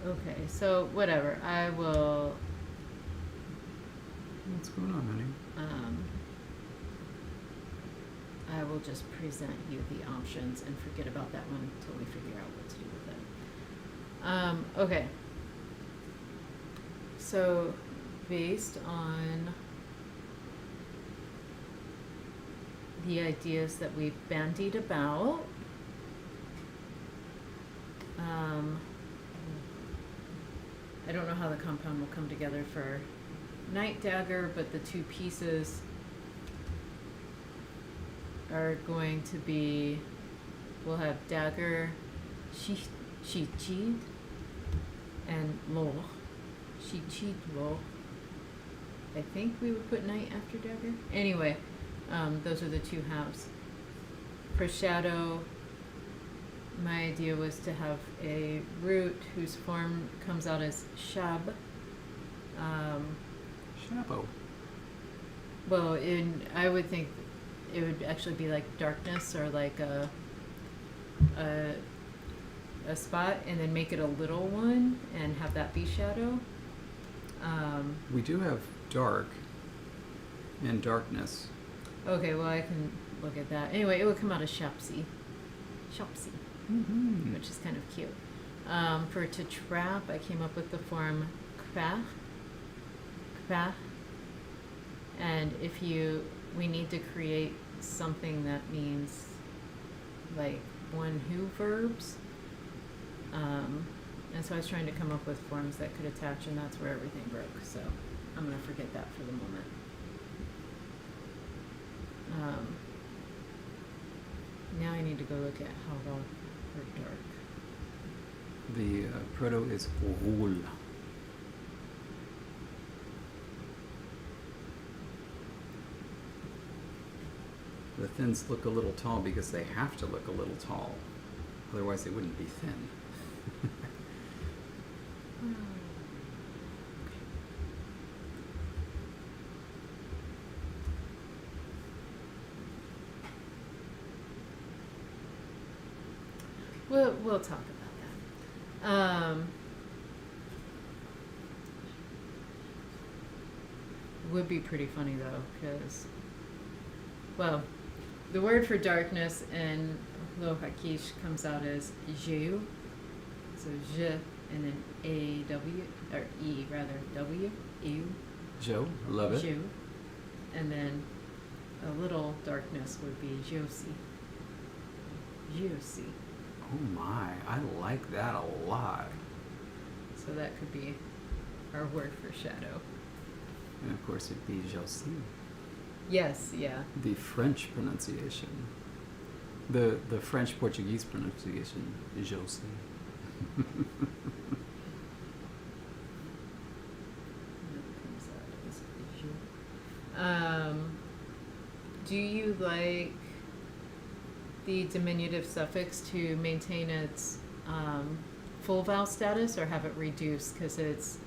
Okay, so whatever. I will. What's going on, honey? I will just present you the options and forget about that one until we figure out what to do with it. Okay. So, based on the ideas that we've bandied about, I don't know how the compound will come together for Night Dagger, but the two pieces are going to be, we'll have Dagger, Chi, and Lo. Chi, Lo. I think we would put Night after Dagger. Anyway, those are the two halves. For Shadow, my idea was to have a root whose form comes out as Shab. Shabo. Well, I would think it would actually be like darkness or like a spot, and then make it a little one and have that be shadow. We do have dark and darkness. Okay, well I can look at that. Anyway, it would come out as Shapsi, Mm-hmm. which is kind of cute. For to trap, I came up with the form Kva. And we need to create something that means like one who verbs. And so I was trying to come up with forms that could attach, and that's where everything broke. So I'm going to forget that for the moment. Now I need to go look at habor for dark. The proto is Rul. The thins look a little tall because they have to look a little tall. Otherwise they wouldn't be thin. We'll talk about that. Would be pretty funny though, because, well, the word for darkness in Lo Hakish comes out as Jeu, so Je, and then A-W, or E rather, W, Eu. Joe, love it. Jeu. And then a little darkness would be Josi. Josi. Oh my, I like that a lot. So that could be our word for shadow. And of course it'd be Josie. Yes, yeah. The French pronunciation. The French Portuguese pronunciation is Josie. Do you like the diminutive suffix to maintain its full vowel status, or have it reduced because it's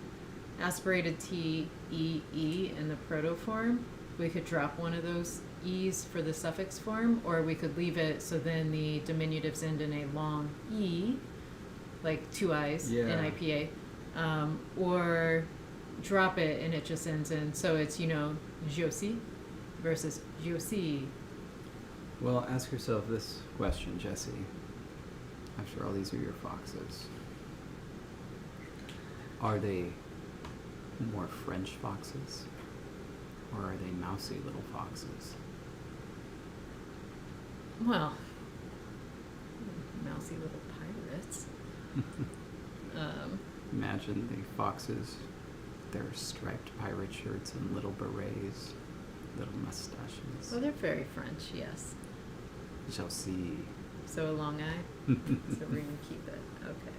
aspirated T, E, E in the proto form? We could drop one of those E's for the suffix form, or we could leave it so then the diminutives end in a long E, like two I's in IPA, or drop it and it just ends in, so it's, Josie versus Josie. Well, ask yourself this question, Jesse. After all, these are your foxes. Are they more French foxes? Or are they mousy little foxes? Well, mousy little pirates. Imagine the foxes, their striped pirate shirts and little berets, little mustaches. Well, they're very French, yes. Josie. So a long eye? So we're going to keep it. Okay.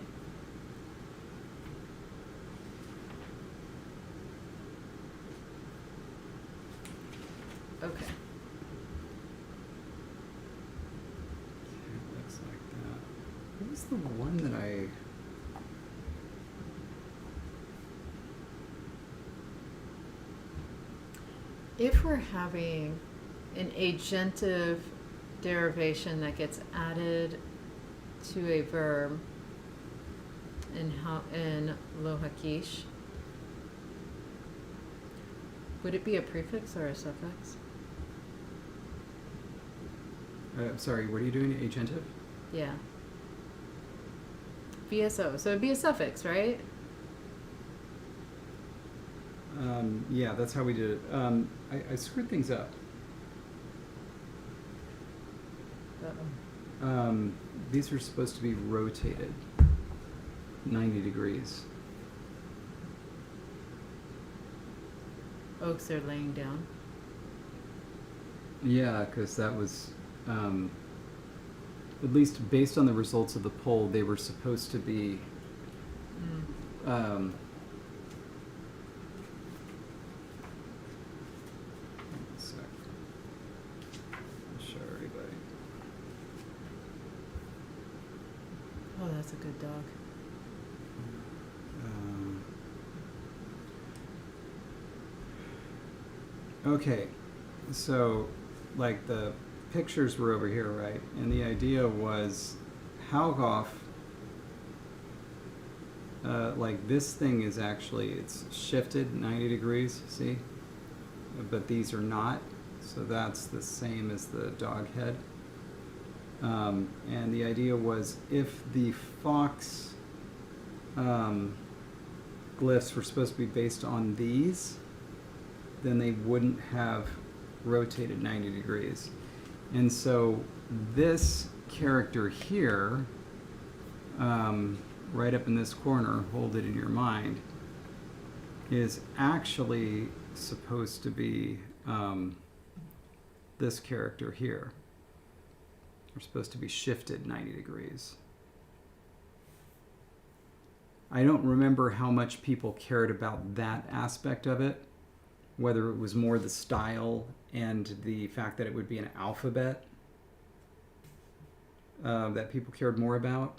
Okay. It looks like that. What was the one that I... If we're having an agentive derivation that gets added to a verb in Lohakish, would it be a prefix or a suffix? Sorry, what are you doing? Agentive? Yeah. VSO. So it'd be a suffix, right? Yeah, that's how we did it. I screwed things up. Uh-oh. These are supposed to be rotated 90 degrees. Oaks are laying down. Yeah, because that was, at least based on the results of the poll, they were supposed to be, one sec. I'll show everybody. Oh, that's a good dog. Okay, so like the pictures were over here, right? And the idea was Haugoff, like this thing is actually, it's shifted 90 degrees, see? But these are not, so that's the same as the dog head. And the idea was if the fox glyphs were supposed to be based on these, then they wouldn't have rotated 90 degrees. And so this character here, right up in this corner, hold it in your mind, is actually supposed to be this character here. They're supposed to be shifted 90 degrees. I don't remember how much people cared about that aspect of it, whether it was more the style and the fact that it would be an alphabet that people cared more about.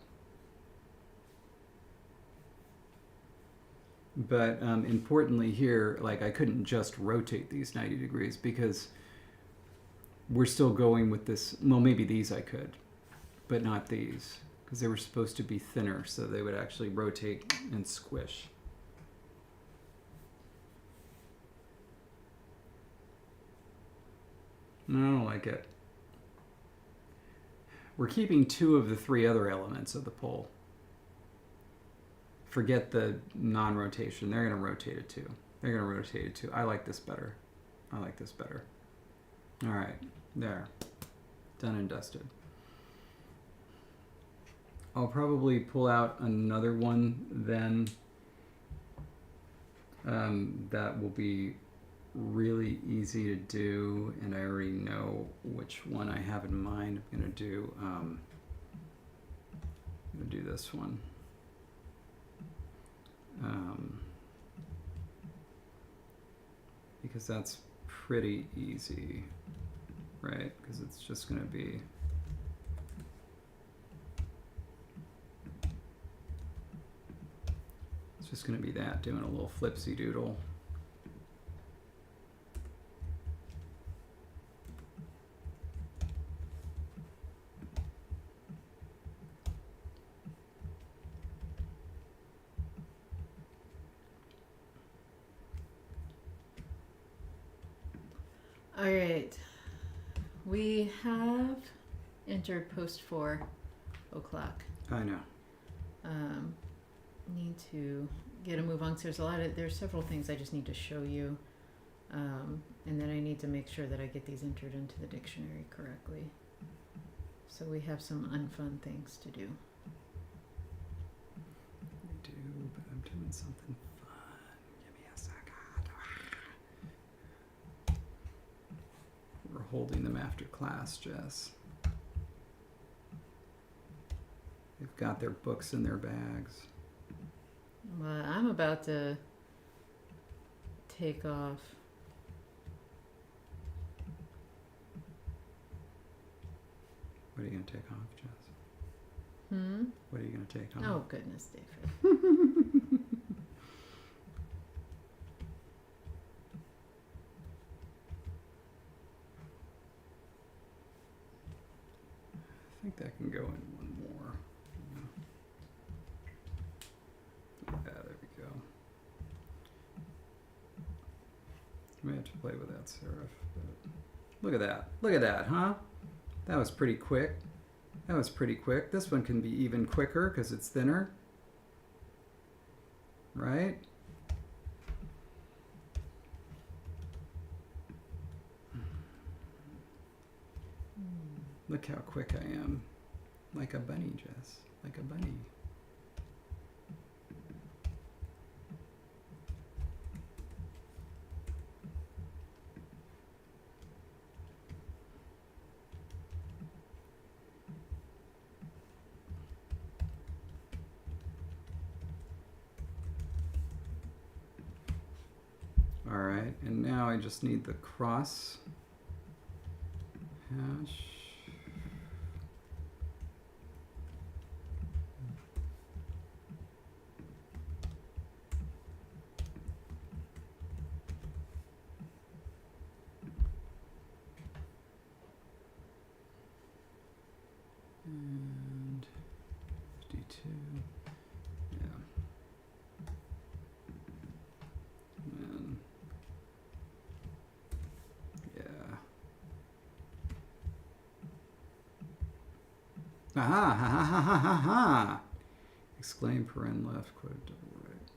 But importantly here, like I couldn't just rotate these 90 degrees because we're still going with this. Well, maybe these I could, but not these, because they were supposed to be thinner, so they would actually rotate and squish. I don't like it. We're keeping 2 of the 3 other elements of the poll. Forget the non-rotation. They're going to rotate it too. They're going to rotate it too. I like this better. I like this better. All right. There. Done and dusted. I'll probably pull out another one then that will be really easy to do, and I already know which one I have in mind. I'm gonna do this one. Because that's pretty easy, right? Because it's just gonna be that, doing a little flipsy doodle. All right. We have entered post 4 o'clock. I know. Need to get a move on. So there's several things I just need to show you. And then I need to make sure that I get these entered into the dictionary correctly. So we have some unfun things to do. I do, but I'm doing something fun. Give me a second. We're holding them after class, Jess. They've got their books in their bags. Well, I'm about to take off. What are you going to take off, Jess? What are you going to take off? Oh, goodness, David. that can go in one more. Yeah, there we go. I may have to play with that serif. But look at that. Look at that, huh? That was pretty quick. That was pretty quick. This one can be even quicker because it's thinner. Right? Look how quick I am. Like a bunny, Jess. Like a bunny. All right, and now I just need the cross hash. And 52, yeah. And yeah. Aha, ha ha ha ha ha ha. Exclaim, paren left, quote, double right.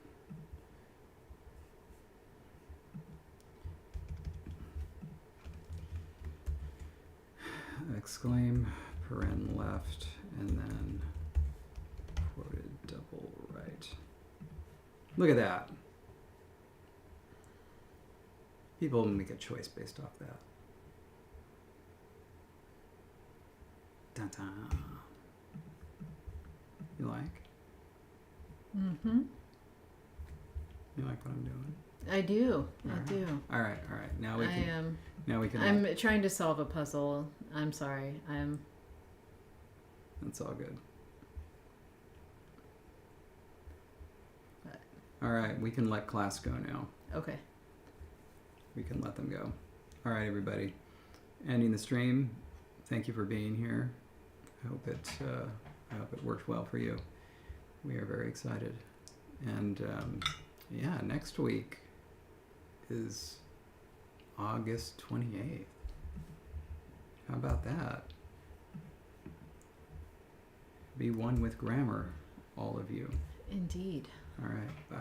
Exclaim, paren left, and then quoted double right. Look at that. People make a choice based off that. Dun dun. You like? Mm-hmm. You like what I'm doing? I do. All I right. do. All right. All right. Now we I can. am. Now we can. I'm trying to solve a puzzle. I'm sorry. I'm. That's all good. What? All right. We can let class go now. Okay. We can let them go. All right, everybody. Ending the stream. Thank you for being here. I hope it worked well for you. We are very excited. And yeah, next week is August 28th. How about that? Be one with grammar, all of you. Indeed. All right, bye.